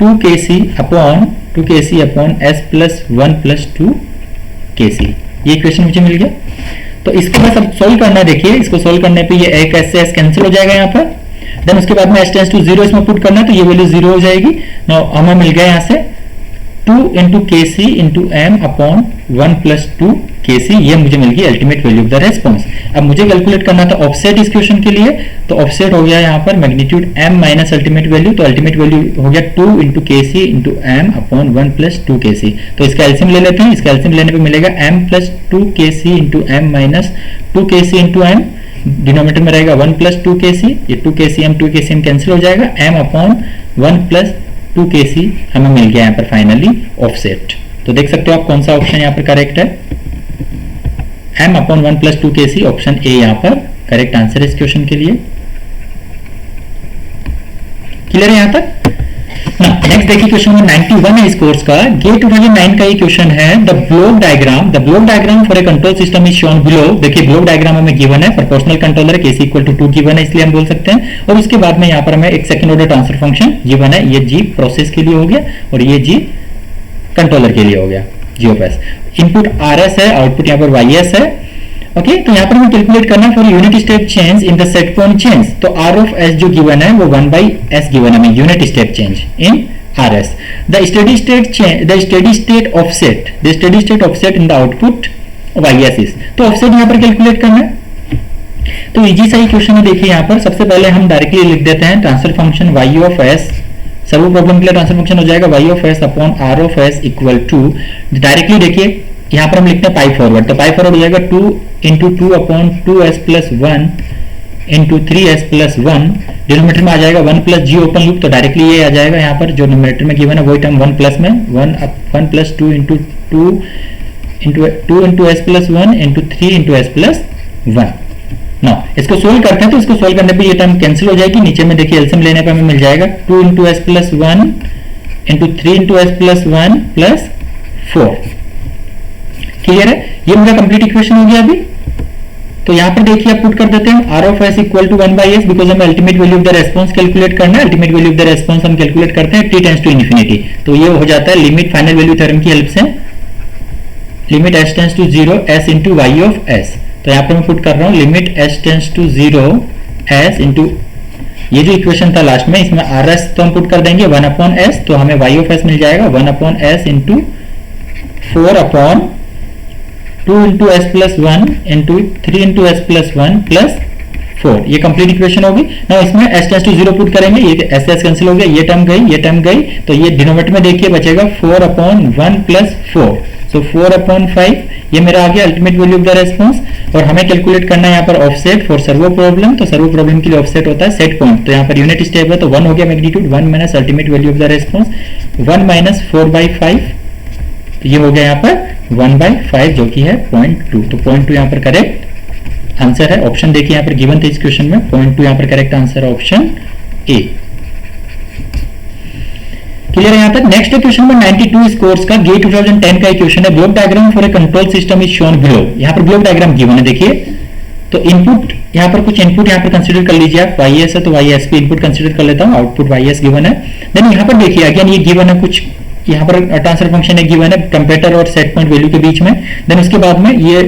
2kc upon s plus 1 plus 2kc। ये इक्वेशन मुझे मिल गया। तो इसको बस अब सोल्व करना है। देखिए इसको सोल्व करने पे ये एक s से s कैंसिल हो जाएगा यहाँ पर। देन उसके बाद में s टेंड्स टू जीरो इसमें पुट करना है, तो ये वैल्यू जीरो हो जाएगी। नाउ हमें मिल गया यहाँ से 2 into K C into M upon 1 plus 2 के सी। ये मुझे मिल गई ultimate value of the response. अब मुझे कैलकुलेट करना था ऑफसेट इस क्वेश्चन के लिए। तो ऑफसेट हो गया यहाँ पर magnitude m minus ultimate value. तो अल्टीमेट वैल्यू हो गया 2 into K C into M upon 1 plus 2 के सी। तो इसका एलसीएम ले लेते हैं। इसका एलसीएम लेने पे मिलेगा m प्लस 2 के सी इंटू एम माइनस 2 के सी इंटू एम। डिनोमिनेटर में रहेगा 1 प्लस 2 के सी, ये 2 के सी एम कैंसिल हो जाएगा, m अपॉन 1 प्लस 2 के सी हमें मिल गया यहाँ पर फाइनली ऑफसेट। तो देख सकते हो आप कौन सा ऑप्शन यहाँ पर करेक्ट है, m अपॉन 1 प्लस 2 के सी, ऑप्शन ए यहाँ पर करेक्ट आंसर है इस क्वेश्चन के लिए। क्लियर है यहाँ तक? नेक्स्ट देखिए क्वेश्चन नंबर 91 है इस कोर्स का, गेट 2009 का ये क्वेश्चन है। The block diagram for a control system is shown below. देखिए ब्लॉक डायग्राम हमें गिवन है, proportional controller KC equal to 2 given है, इसलिए हम बोल सकते हैं। और उसके बाद में यहाँ पर हमें एक second order transfer function given है, ये जी प्रोसेस के लिए हो गया और ये जी कंट्रोलर के लिए हो गया, G of S. Input R S है, आउटपुट यहाँ पर वाई एस है। ओके, तो यहाँ पर हमें कैलकुलेट करना है for unit step change in the set point change. तो आर ऑफ एस जो गिवन है वो 1 बाई एस गिवन है, unit step change in R S. The steady state offset in the output Y S is. तो ऑफसेट यहाँ पर कैलकुलेट करना है। तो इजी सा ही क्वेश्चन है। देखिए यहाँ पर सबसे पहले हम डायरेक्टली लिख देते हैं transfer function Y of S. Servo problem के लिए ट्रांसफर फंक्शन हो जाएगा Y of S upon R of S equal to, directly देखिए यहाँ पर हम लिखते हैं पाई फॉरवर्ड। तो पाई फॉरवर्ड हो जाएगा 2 into 2 upon 2s plus 1 into 3s plus 1। Denominator में आ जाएगा 1 प्लस जी ओपन लूप, तो डायरेक्टली ये आ जाएगा यहाँ पर जो न्यूमरेटर में गिवन है वही टर्म 1 प्लस में 1 plus 2 into 2 into S plus 1 into 3 into S plus 1। ना इसको सोल्व करते हैं, तो इसको सोल्व करने पे ये टर्म कैंसिल हो जाएगी। नीचे में देखिए एलसीएम लेने पे हमें मिल जाएगा 2 into S plus 1 into 3 into S plus 1 plus 4। Clear है? ये मेरा कंप्लीट इक्वेशन हो गया अभी। तो यहाँ पर देखिए आप पुट कर देते हैं R of S equal to 1 by S, because हमें ultimate value of the response calculate करना है। Ultimate value of the response हम कैलकुलेट करते हैं टी टेंड्स टू इन्फिनिटी। तो ये हो जाता है लिमिट फाइनल वैल्यू थ्योरम की हेल्प से limit S tends to 0 S into Y of S. तो यहाँ पर मैं पुट कर रहा हूँ limit S tends to 0 S into, ये जो इक्वेशन था लास्ट में इसमें आर एस तो हम पुट कर देंगे 1 अपॉन एस, तो हमें वाई ऑफ एस मिल जाएगा 1 upon S into 4 upon 2 into S plus 1 into 3 into S plus 1 plus 4, ये कंप्लीट इक्वेशन होगी ना। इसमें s टेंस टू 0 पुट करेंगे, ये s s कैंसिल हो गया, ये टर्म गई, तो ये डिनोमिनेटर में देखिए बचेगा 4 अपॉन 1 प्लस 4, सो 4 अपॉन 5, ये मेरा आ गया ultimate value of the response. और हमें कैलकुलेट करना है यहाँ पर ऑफसेट फॉर सर्वो प्रॉब्लम, तो सर्वो प्रॉब्लम के लिए ऑफसेट होता है सेट पॉइंट, तो यहाँ पर यूनिट स्टेप है तो 1 हो गया magnitude, 1 minus ultimate value of the response 1 minus 4/5, ये हो गया यहाँ पर 1/5 जो कि है 0.2, तो 0.2 यहाँ पर करेक्ट आंसर है। ऑप्शन देखिए यहाँ पर गिवन थे इस क्वेश्चन में, 0.2 यहाँ पर करेक्ट आंसर है ऑप्शन ए। क्लियर है यहाँ तक। नेक्स्ट क्वेश्चन नंबर 92 इस कोर्स का GATE 2010 का क्वेश्चन है। Block diagram for a control system is shown below. यहाँ पर ब्लॉक डायग्राम गिवन है, देखिए तो इनपुट यहाँ पर कुछ इनपुट यहाँ पर कंसीडर कर लीजिए आप, YS है तो YS पे इनपुट कंसीडर कर लेता हूँ, आउटपुट YS गिवन है। देन यहाँ पर देखिए अगेन ये गिवन है, कुछ यहाँ पर ट्रांसफर फंक्शन है गिवन है कंपैरेटर और सेट पॉइंट वैल्यू के बीच में। देन उसके बाद में ये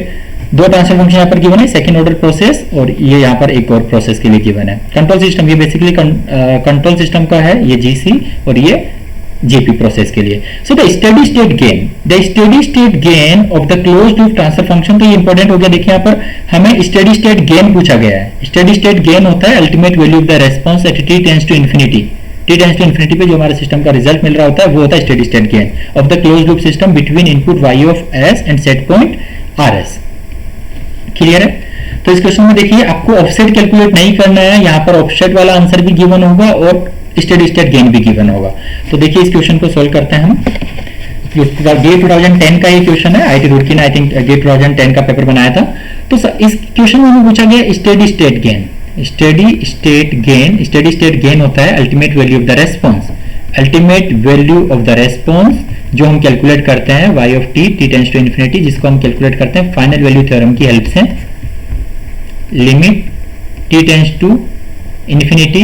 दो ट्रांसफर फंक्शन यहाँ पर गिवन है, सेकंड ऑर्डर प्रोसेस और ये यहाँ पर एक और प्रोसेस के लिए गिवन है। कंट्रोल सिस्टम ये बेसिकली कंट्रोल सिस्टम का है, ये GC और ये GP प्रोसेस के लिए। So the steady state gain of the closed loop transfer function, तो ये इंपॉर्टेंट हो गया। देखिए यहाँ पर हमें स्टेडी स्टेट गेन पूछा गया है। स्टेडी स्टेट गेन होता है ultimate value of the response at t tends to infinity. t tends to infinity पे जो हमारे सिस्टम का रिजल्ट मिल रहा होता है वो होता है steady state gain of the closed loop system between input y of s and set point RS। Clear है। तो इस क्वेश्चन में देखिए आपको ऑफसेट कैलकुलेट नहीं करना है, यहाँ पर ऑफसेट वाला आंसर भी गिवन होगा और स्टेडी स्टेट गेन भी गिवन होगा। तो देखिए इस क्वेश्चन को सॉल्व करते हैं हम। GATE 2010 का ये क्वेश्चन है, IIT रुड़की ने आई थिंक GATE 2010 का पेपर बनाया था। तो इस क्वेश्चन में हमें पूछा गया steady state gain. Steady state gain होता है ultimate value of the response. Ultimate value of the response जो हम कैलकुलेट करते हैं y of t tends to infinity, जिसको हम कैलकुलेट करते हैं फाइनल वैल्यू थ्योरम की हेल्प से। Limit t tends to infinity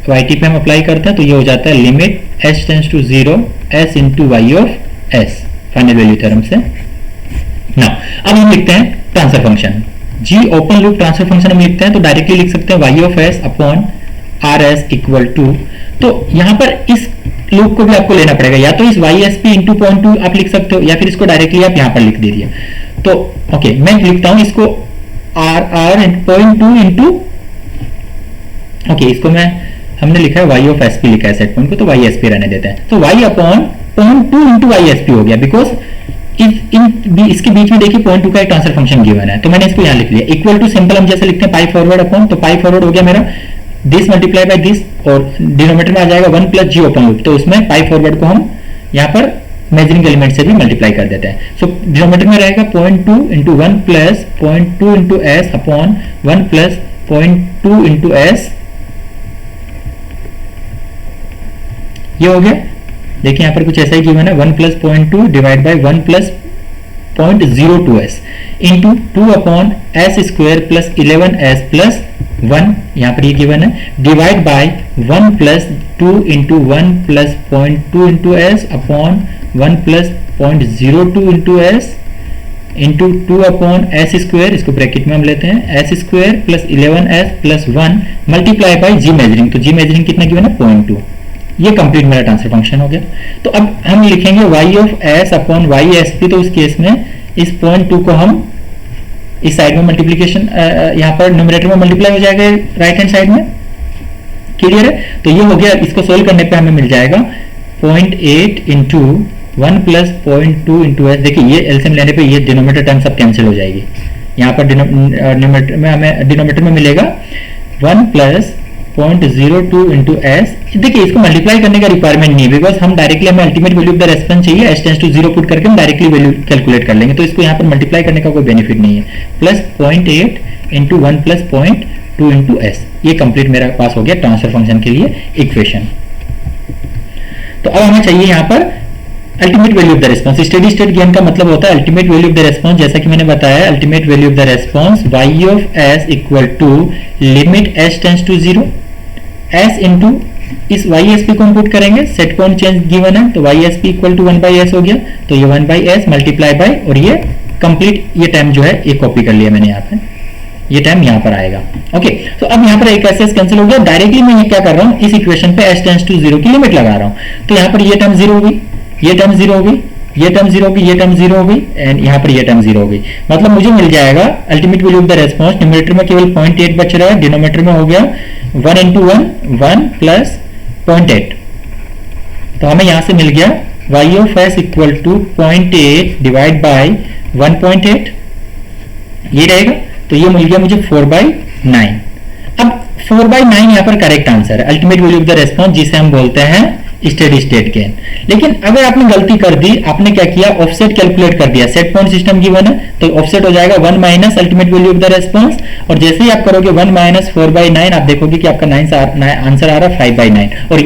yt पे हम अप्लाई करते हैं तो ये हो जाता है limit h tends to 0 s into y of s final value theorem से। ना अब हम लिखते हैं transfer function g open loop transfer function हम लिखते हैं तो डायरेक्टली लिख सकते हैं y of s upon RS equal to, तो यहां पर इस लूप को भी आपको लेना पड़ेगा, या तो इस YSP इंटू 0.2 आप लिख सकते हो या फिर इसको डायरेक्टली आप यहां पर लिख दीजिए। तो ओके मैं लिखता हूं इसको R 0.2 इंटू, ओके इसको मैं हमने लिखा है y ऑफ SP लिखा है सेट पॉइंट को, तो YSP रहने देते हैं। तो y अपॉन 0.2 इंटू YSP हो गया, बिकॉज इसके बीच में देखिए 0.2 का एक ट्रांसफर फंक्शन गिवन है, तो मैंने इसको यहां लिख लिया। इक्वल टू सिंपल हम जैसे लिखते हैं पाई फॉरवर्ड अपॉन, तो पाई फॉरवर्ड हो गया मेरा दिस मल्टीप्लाई बाय दिस और डिनोमिनेटर में आ जाएगा 1 प्लस g ओपन लूप, तो उसमें पाई फॉरवर्ड को हम यहाँ पर मेजरिंग एलिमेंट से भी मल्टीप्लाई कर देते हैं। सो डिनोमिनेटर में रहेगा 0.2 into 1 plus 0.2 into s upon 1 plus 0.2 into s, ये हो गया। देखिए यहाँ पर कुछ ऐसा ही गिवन है 1 plus 0.2 divide by 1 plus 0.02s into 2 upon s square plus 11s plus 1, यहाँ पर ये गिवन है, divide by 1 plus 2 into 1 plus 0.2 into s upon 1 plus 0.02 into s into 2 upon s square, इसको ब्रैकेट में हम लेते हैं s square plus 11s plus 1 multiply by g measuring, तो g मेजरिंग कितना गिवन है 0.2। ये कंप्लीट मेरा ट्रांसफर फंक्शन हो गया। तो अब हम लिखेंगे y of s upon YSP, तो उस केस में इस 0.2 को हम इस साइड में मल्टीप्लीकेशन यहाँ पर न्यूमरेटर में मल्टीप्लाई हो जाएगा राइट हैंड साइड में। क्लियर है। तो ये हो गया, इसको सोल्व करने पे हमें मिल जाएगा 0.8 इंटू 1 प्लस 0.2 इंटू s। देखिए ये एलसीएम लेने पे ये डिनोमिनेटर टर्म सब कैंसिल हो जाएगी। यहाँ पर डिनोमिनेटर में हमें डिनोमिनेटर में मिलेगा 1 प्लस 0.02 इंटू s। देखिए इसको मल्टीप्लाई करने का रिक्वायरमेंट नहीं है, बिकॉज हम डायरेक्टली हमें ultimate value of the response चाहिए, s टेंड्स टू 0 पुट करके हम डायरेक्टली वैल्यू कैलकुलेट कर लेंगे, तो इसको यहाँ पर मल्टीप्लाई करने का कोई बेनिफिट नहीं है। Plus 0.8 into 1 plus 0.2 into s, ये कंप्लीट मेरा पास हो गया ट्रांसफर फंक्शन के लिए इक्वेशन। तो अब हमें चाहिए यहाँ पर ultimate value of the response. Steady state gain का मतलब होता है ultimate value of the response, जैसा कि मैंने बताया ultimate value of the response y of s equal to limit s tends to 0 s into इस YSP को हम पुट करेंगे, सेट पॉइंट चेंज गिवन है तो YSP इक्वल टू 1/s हो गया, तो ये 1/s मल्टीप्लाई बाय, और ये कंप्लीट ये टाइम जो है ये कॉपी कर लिया मैंने यहाँ पे, ये टाइम यहाँ पर आएगा। ओके तो अब यहाँ पर एक s कैंसिल हो गया, डायरेक्टली मैं ये क्या कर रहा हूँ इस इक्वेशन पे s टेंड्स टू 0 की लिमिट लगा रहा हूँ, तो यहाँ पर ये टर्म 0 होगी, ये टर्म 0 होगी, ये टर्म जीरो होगी, ये टर्म जीरो हो गई एंड यहाँ पर ये टर्म जीरो हो गई। मतलब मुझे मिल जाएगा ultimate value of the response, numerator में केवल 0.8 बच रहा है, डिनोमिनेटर में हो गया 1 इंटू 1 प्लस 0.8। तो हमें यहां से मिल गया y of s equal to 0.8 divide by 1.8, ये रहेगा। तो ये मिल गया मुझे 4/9। अब 4/9 यहाँ पर करेक्ट आंसर है, ultimate value of the response, जिसे हम बोलते हैं स्टेडी स्टेट गेन। लेकिन अगर आपने गलती कर दी, आपने क्या किया, ऑफसेट कैलकुलेट कर दिया, सेट पॉइंट सिस्टम गिवन है तो ऑफसेट हो जाएगा 1 minus ultimate value of the response, और जैसे ही आप करोगे 1 माइनस 4/9 आप देखोगे कि आपका आंसर आ रहा है 5/9, और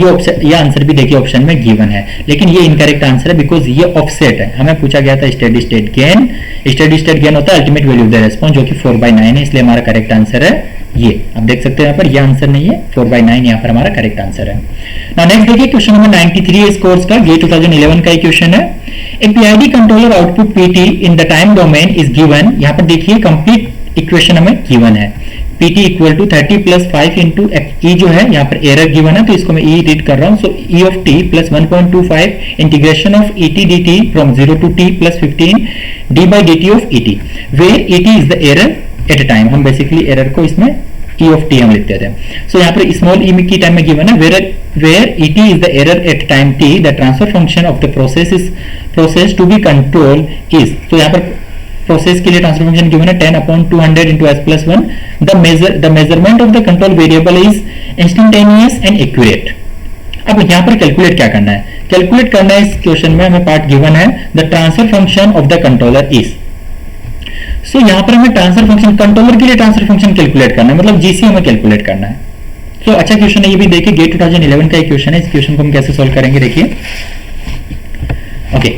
ये आंसर भी देखिए ऑप्शन में गिवन है, लेकिन ये इनकरेक्ट आंसर है बिकॉज ये ऑफसेट है। हमें पूछा गया था steady state gain, steady state gain होता है ultimate value of the response जो कि 4/9 है, इसलिए हमारा करेक्ट आंसर है ये। आप देख सकते हैं यहाँ पर ये आंसर नहीं है, 4/9 यहाँ पर हमारा करेक्ट आंसर है। नाउ नेक्स्ट देखिए क्वेश्चन नंबर 93 इस कोर्स का, ये 2011 का क्वेश्चन है। A PID controller output PT in the time domain is given. यहाँ पर देखिए कंप्लीट इक्वेशन हमें गिवन है, pt equal to 30 plus 5 into E जो है यहाँ पर एरर गिवन है, तो इसको मैं ई रीड कर रहा हूँ। So E of T plus 1.25 integration of E T D T from 0 to T plus 15 D by D T of E T, where E T is the error at a time. हम बेसिकली एरर को इसमें ई ऑफ टी हम लिखते थे। सो यहाँ पर स्मॉल ई की टाइम में गिवन है, where E T is the error at time T, the transfer function of the process to be control is. तो यहाँ पर प्रोसेस के लिए ट्रांसफर फंक्शन गिवन है 10/200 into s plus 1। the measurement of the control variable is instantaneous and accurate। अब यहाँ पर कैलकुलेट क्या करना है, कैलकुलेट करना है इस क्वेश्चन में हमें पार्ट गिवन है the transfer function of the controller is. So यहाँ पर हमें ट्रांसफर फंक्शन, कंट्रोलर के लिए ट्रांसफर फंक्शन कैलकुलेट करना है, मतलब जीसी हमें कैलकुलेट करना है। सो अच्छा क्वेश्चन है ये भी, देखिए गेट 2011 का एक क्वेश्चन है। इस क्वेश्चन को हम कैसे सोल्व करेंगे देखिए। ओके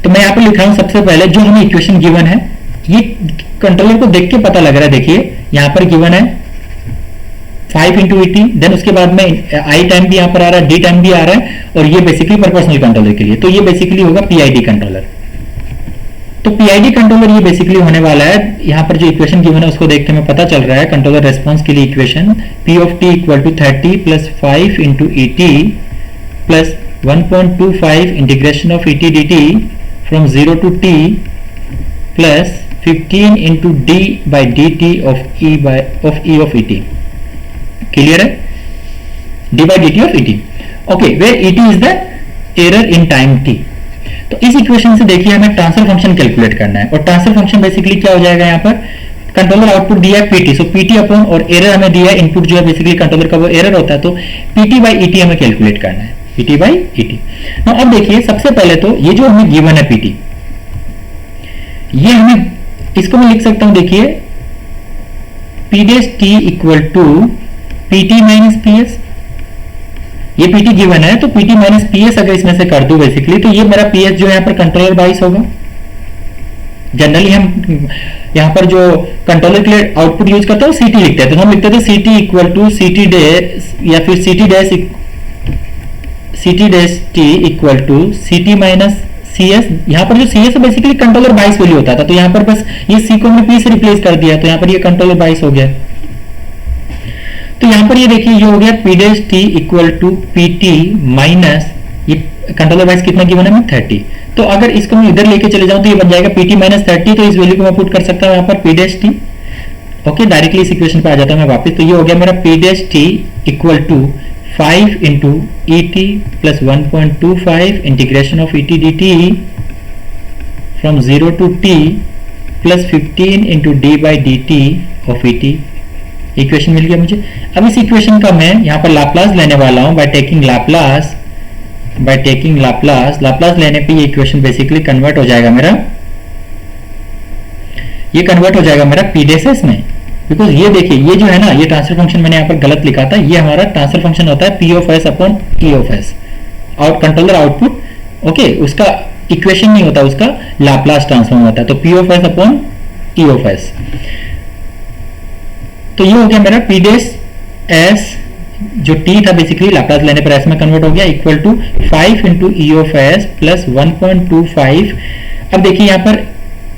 तो मैं यहाँ पर लिख रहा हूं सबसे पहले जो हमें इक्वेशन गिवन है, ये कंट्रोलर को देख के पता लग रहा है। देखिए यहाँ पर गिवन है 5 इंटू ईटी, देन उसके बाद में आई टाइम भी यहाँ पर आ रहा है, डी टाइम भी आ रहा है, और ये बेसिकली प्रोपोर्शनल कंट्रोलर के लिए, तो ये बेसिकली होगा पीआईडी कंट्रोलर। तो पीआईडी कंट्रोलर ये बेसिकली होने वाला है। यहाँ पर जो इक्वेशन गिवन है उसको देख के हमें पता चल रहा है कंट्रोलर रेस्पॉन्स के लिए equation P of T equal to 30 plus 5 into E T plus 1.25 integration of E T D T from 0 to t plus 15 into d by dt of e of et। clear है, d by dt of et। okay where et is the error in time t। तो इस इक्वेशन से देखिए हमें ट्रांसफर फंक्शन कैलकुलेट करना है, और ट्रांसफर फंक्शन बेसिकली क्या हो जाएगा, यहाँ पर कंट्रोलर आउटपुट दिया है पीटी, सो पीटी अपॉन और एरर हमें दिया है, इनपुट जो है बेसिकली कंट्रोलर का वो एरर होता है, तो पीटी बाई ईटी हमें कैलकुलेट करना है, पीटी बाई ईटी। अब देखिए सबसे पहले तो ये जो हमें गिवन है पीटी, ये हमें इसको मैं लिख सकता हूं, देखिए P dash T equal to PT minus PS. ये पीटी गिवन है तो पीटी माइनस पीएस अगर इसमें से कर दूं बेसिकली, तो ये मेरा पीएस जो यहाँ पर कंट्रोलर बाइस होगा। जनरली हम यहाँ पर जो कंट्रोलर के लिए आउटपुट यूज करते हैं वो सीटी लिखते हैं, तो हम लिखते थे सीटी इक्वल टू सीटी डैश या फिर सीटी डैश टी इक्वल टू सीटी माइनस सीएस। यहाँ पर जो सीएस है बेसिकली कंट्रोलर बाइस वैल्यू होता था, तो यहाँ पर बस ये सी को हमने पी से रिप्लेस कर दिया, तो यहाँ पर ये कंट्रोलर बाइस हो गया। तो यहाँ पर ये देखिए ये हो गया P dash T equal to P T minus ये कंट्रोलर बाइस कितना गिवन है 30। तो अगर इसको मैं इधर लेके चले जाऊं तो ये बन जाएगा पी टी माइनस 30, तो इस वैल्यू को मैं पुट कर सकता हूँ यहाँ पर P dash T. Okay directly इस इक्वेशन पे आ जाता हूँ मैं वापस। तो ये हो गया मेरा P dash T equal to 5 into E T plus 1.25 integration of E T D T from 0 to T plus 15 into D by D T of E T. Equation मिल गया मुझे। अब इस इक्वेशन का मैं यहाँ पर लाप्लास लेने वाला हूँ बाय टेकिंग लाप्लास लेने पे ये इक्वेशन बेसिकली कन्वर्ट हो जाएगा मेरा, ये कन्वर्ट हो जाएगा मेरा पी डैश एस में, बिकॉज ये देखिए ये जो है ना, ये ट्रांसफर फंक्शन मैंने यहाँ पर गलत लिखा था, ये हमारा ट्रांसफर फंक्शन होता है P of S upon E of S और कंट्रोलर आउटपुट। ओके उसका इक्वेशन नहीं होता, उसका लाप्लास ट्रांसफॉर्म होता है, तो P of S upon E of S. तो ये हो गया मेरा पी डैश एस जो टी था बेसिकली लाप्लास लेने पर एस में कन्वर्ट हो गया equal to 5 into E of S plus 1.25। अब देखिए यहाँ पर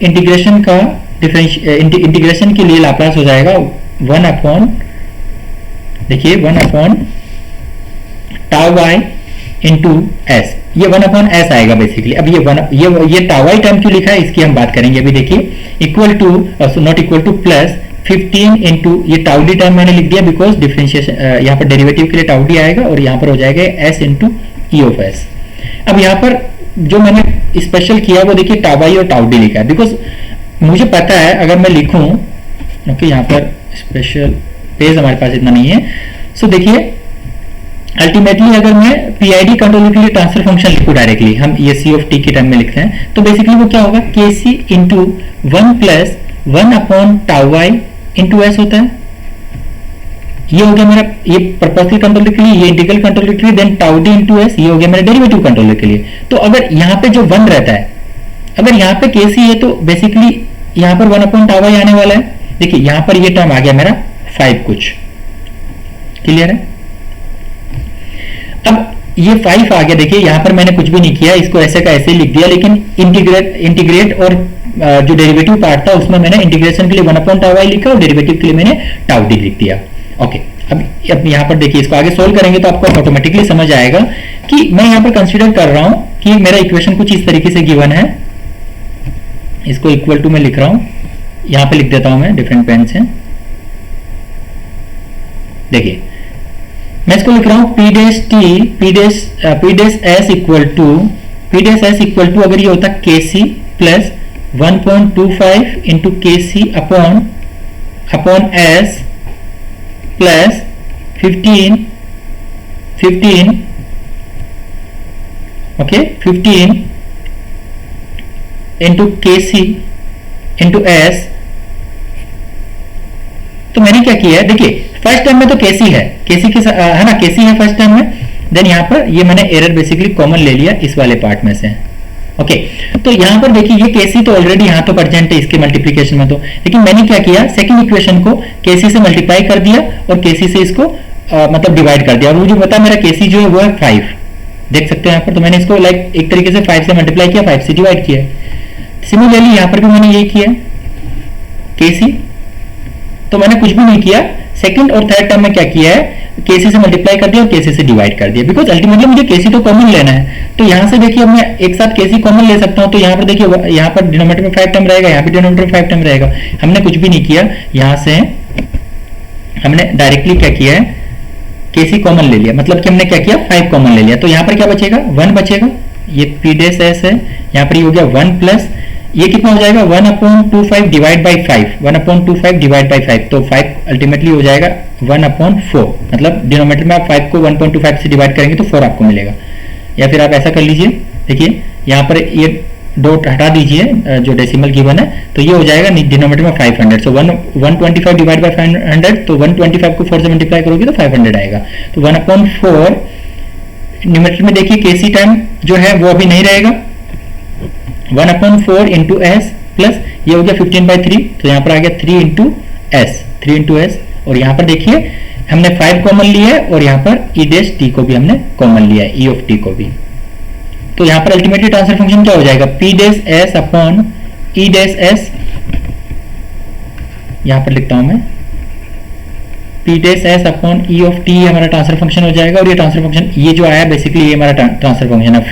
इंटीग्रेशन का इंटीग्रेशन के लिए लाप्लास हो जाएगा 1 अपॉन, देखिए 1 upon tau bye into S. ये 1/s आएगा बेसिकली। अब ये टाउ आई टर्म क्यों लिखा है इसकी हम बात करेंगे अभी। देखिए equal to not equal to plus 15 into ये टाउ डी टर्म मैंने लिख दिया बिकॉज डिफरेंशिएशन यहाँ पर डेरिवेटिव के लिए टाउ डी आएगा और यहाँ पर हो जाएगा s into E of S. अब यहाँ पर जो मैंने स्पेशल किया वो देखिए टाउ आई और टाउ डी लिखा है बिकॉज मुझे पता है अगर मैं लिखूं ओके यहाँ पर स्पेशल पेज हमारे पास इतना नहीं है। सो देखिए अल्टीमेटली अगर मैं पीआईडी कंट्रोलर के लिए ट्रांसफर फंक्शन लिखूं डायरेक्टली, हम ये सी ऑफ टी के टर्म में लिखते हैं, तो बेसिकली वो क्या होगा के C into 1 plus 1 upon tau आई इंटू एस होता है। ये हो गया मेरा ये प्रोपोर्शनल कंट्रोलर के लिए, ये इंटीग्रल कंट्रोलर के लिए, then tau D into S ये हो गया मेरा डेरिवेटिव कंट्रोलर के लिए। तो अगर यहाँ पे जो 1 रहता है, अगर यहाँ पे के सी है तो बेसिकली यहाँ पर 1 अपॉन टाउ आई आने वाला है। देखिए यहाँ पर ये टर्म आ गया मेरा 5 कुछ, क्लियर है। अब ये 5 आ गया, देखिए यहाँ पर मैंने कुछ भी नहीं किया, इसको ऐसे का ऐसे लिख दिया, लेकिन इंटीग्रेट और जो डेरिवेटिव पार्ट था उसमें मैंने इंटीग्रेशन के लिए 1 अपॉन टाउ आई लिखा और डेरिवेटिव के लिए मैंने टाउ डी लिख दिया। ओके अब यहाँ पर देखिए इसको आगे सोल्व करेंगे तो आपको ऑटोमेटिकली समझ आएगा कि मैं यहाँ पर कंसीडर कर रहा हूं कि मेरा इक्वेशन कुछ इस तरीके से गिवन है। इसको इक्वल टू में लिख रहा हूं, यहाँ पे लिख देता हूं मैं डिफरेंट पेन से। देखिए मैं इसको लिख रहा हूं P dash S equal to अगर ये होता K C plus 1.25 into K C upon S plus 15 okay 15 into K C into S. तो मैंने क्या किया है, देखिए फर्स्ट टर्म में तो केसी है, केसी के है ना, केसी है फर्स्ट टर्म में, देन यहाँ पर ये मैंने एरर बेसिकली कॉमन ले लिया इस वाले पार्ट में से। ओके तो यहाँ पर देखिए ये केसी तो ऑलरेडी यहाँ तो प्रेजेंट है इसके मल्टीप्लिकेशन में, तो लेकिन मैंने क्या किया सेकंड इक्वेशन को केसी से मल्टीप्लाई कर दिया और केसी से इसको मतलब डिवाइड कर दिया, और मुझे पता मेरा केसी जो है वो है 5, देख सकते हो यहाँ पर। तो मैंने इसको लाइक एक तरीके से 5 से मल्टीप्लाई किया, 5 से डिवाइड किया। सिमिलरली यहाँ पर भी मैंने यही किया केसी, तो मैंने कुछ भी नहीं किया, सेकंड और थर्ड टर्म में क्या किया है केसी से मल्टीप्लाई कर दिया और केसी से डिवाइड कर दिया, बिकॉज अल्टीमेटली मुझे केसी तो कॉमन लेना है। तो यहाँ से देखिए अब मैं एक साथ केसी कॉमन ले सकता हूँ, तो यहाँ पर देखिए यहाँ पर डिनोमिनेटर में 5 टर्म रहेगा, यहाँ पे डिनोमिनेटर में 5 टर्म रहेगा। हमने कुछ भी नहीं किया, यहाँ से हमने डायरेक्टली क्या किया है केसी कॉमन ले लिया, मतलब कि हमने क्या किया 5 कॉमन ले लिया। तो यहाँ पर क्या बचेगा 1 बचेगा, ये पी डेस एस है, यहाँ पर ये हो गया 1 प्लस ये कितना हो जाएगा 1/25 डिवाइड बाई 5, 1/25 डिवाइड बाई 5, तो 5 अल्टीमेटली हो जाएगा 1/4, मतलब डिनोमिनेटर में आप 5 को 1.25 से डिवाइड करेंगे तो 4 आपको मिलेगा। या फिर आप ऐसा कर लीजिए, देखिए यहाँ पर ये डॉट हटा दीजिए जो डेसिमल गिवन है, तो ये हो जाएगा डिनोमिनेटर में 500, सो 125 डिवाइड बाई 500, तो 125 को 4 से मल्टीप्लाई करोगे तो 500 आएगा। तो 1/4 न्यूमरेटर में देखिए केसी टर्म जो है वो अभी नहीं रहेगा, 1/4 इंटू एस प्लस ये हो गया 15/3, तो यहाँ पर आ गया 3 इंटू एस, और यहाँ पर देखिए हमने 5 कॉमन लिया है और यहाँ पर ई डेश टी को भी हमने कॉमन लिया है, ई ऑफ टी को भी। तो यहाँ पर अल्टीमेटली ट्रांसफर फंक्शन क्या हो जाएगा पी डेश एस अपॉन ई डेश एस, यहाँ पर लिखता हूं मैं P dash S upon E of T हमारा ट्रांसफर फंक्शन हो जाएगा। और ये ट्रांसफर फंक्शन ये जो आया बेसिकली ये हमारा ट्रांसफर फंक्शन है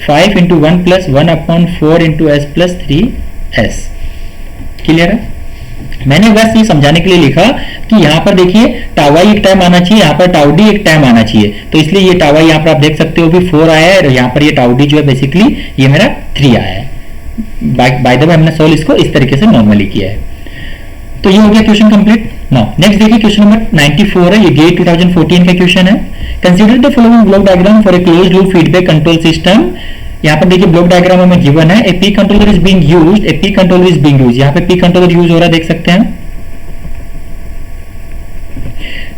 5 into 1 plus 1/4 into S plus 3s। Clear है, मैंने बस ये समझाने के लिए लिखा कि यहाँ पर देखिए टाउ आई एक टाइम आना चाहिए, यहाँ पर टाउ डी एक टाइम आना चाहिए, तो इसलिए ये टाउ आई यहाँ पर आप देख सकते हो भी 4 आया है और यहाँ पर ये टाउ डी जो है बेसिकली ये मेरा 3 आया है। बाय द वे हमने सोल्व इसको इस तरीके से नॉर्मली किया है। तो ये हो गया क्वेश्चन कंप्लीट। नाउ नेक्स्ट देखिए क्वेश्चन नंबर 94 है, ये गेट 2014 का क्वेश्चन है। Consider the following block diagram for A closed loop feedback control system. यहाँ पर देखिए ब्लॉक डायग्राम में गिवन है A P controller is being used, A P controller is being used, यहाँ पे पी कंट्रोलर यूज हो रहा है देख सकते हैं।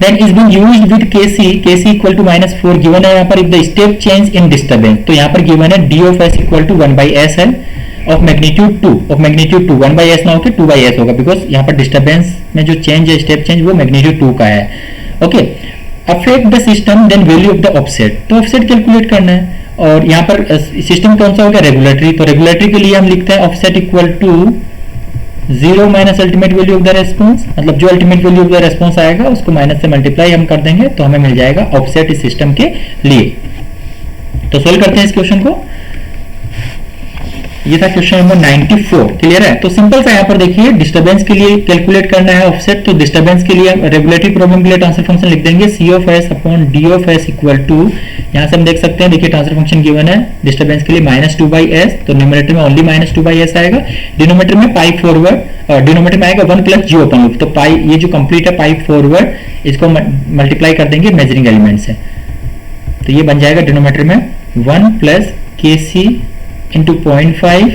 Then is being used with kc equal to -4 given है यहाँ पर if the step change in disturbance, तो यहाँ पर given है d of s equal to 1/s है of magnitude 2 1/s ना होकर 2/s होगा, बिकॉज यहाँ पर डिस्टर्बेंस में जो चेंज है स्टेप चेंज वो मैग्नीट्यूड 2 का है। Okay, affect the system then value of the offset, तो ऑफसेट कैलकुलेट करना है और यहाँ पर सिस्टम कौन सा होगा रेगुलेटरी, तो रेगुलेटरी के लिए हम लिखते हैं offset equal to 0 minus ultimate value of the response, मतलब जो ultimate value of the response आएगा उसको माइनस से मल्टीप्लाई हम कर देंगे तो हमें मिल जाएगा ऑफसेट इस सिस्टम के लिए। तो सोल्व करते हैं इस क्वेश्चन को। ये था क्वेश्चन नंबर 94। क्लियर है? तो सिंपल सा यहाँ पर देखिए, डिस्टर्बेंस के लिए कैलकुलेट करना है ऑफसेट, तो डिस्टर्बेंस के लिए रेगुलेटरी प्रॉब्लम के लिए ट्रांसफर फंक्शन लिख देंगे C of S upon D of S equal to, यहाँ से हम देख सकते हैं, देखिए ट्रांसफर फंक्शन गिवन है डिस्टर्बेंस के लिए -2/s, तो न्यूमरेटर में ओनली -2/s आएगा, डिनोमिनेटर में पाई फॉरवर्ड, डिनोमिनेटर में आएगा 1 प्लस जी ओपन लूप, तो पाई ये जो कंप्लीट है पाई फॉरवर्ड, इसको मल्टीप्लाई कर देंगे मेजरिंग एलिमेंट से, तो ये बन जाएगा डिनोमिनेटर में 1 plus K C into 0.5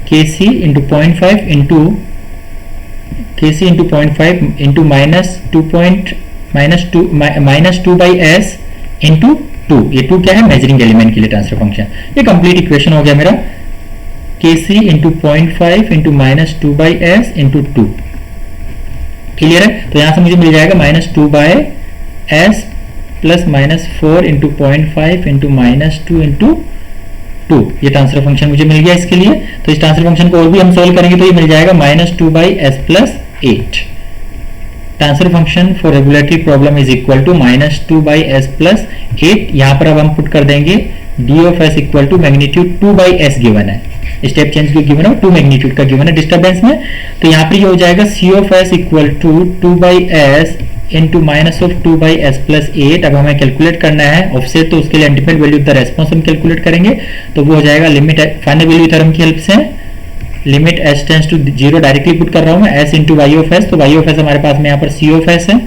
kc into 0.5 into kc into 0.5 into -2/s into 2, ये 2 क्या है? मेजरिंग एलिमेंट के लिए ट्रांसफर फंक्शन। ये कंप्लीट इक्वेशन हो गया मेरा, kc into 0.5 into -2/s into 2। Clear है? तो यहां से मुझे मिल जाएगा -2/s plus -4 into 0.5 into -2 into 2, ये ट्रांसफर फंक्शन मुझे मिल गया इसके लिए। तो इस ट्रांसफर फंक्शन को और भी हम सोल्व करेंगे तो ये मिल जाएगा -2/s plus 8। Transfer function for regulatory problem is equal to -2/s plus 8। यहां पर अब हम पुट कर देंगे d of s equal to magnitude 2/s given है, स्टेप चेंज जो गिवन है 2 मैग्नीट्यूड का गिवन है डिस्टर्बेंस में, तो यहां पर ये हो जाएगा c of s equal to 2/s into minus of 2/s plus 8। अब हमें कैलकुलेट करना है ऑफसेट, तो उसके लिए ultimate value of the response हम कैलकुलेट करेंगे, तो वो हो जाएगा लिमिट फाइनल वैल्यू थ्योरम की हेल्प से limit s tends to 0 directly put कर रहा हूं मैं, s into Y of S, तो वाई ऑफ एस हमारे पास में यहाँ पर c ऑफ s है,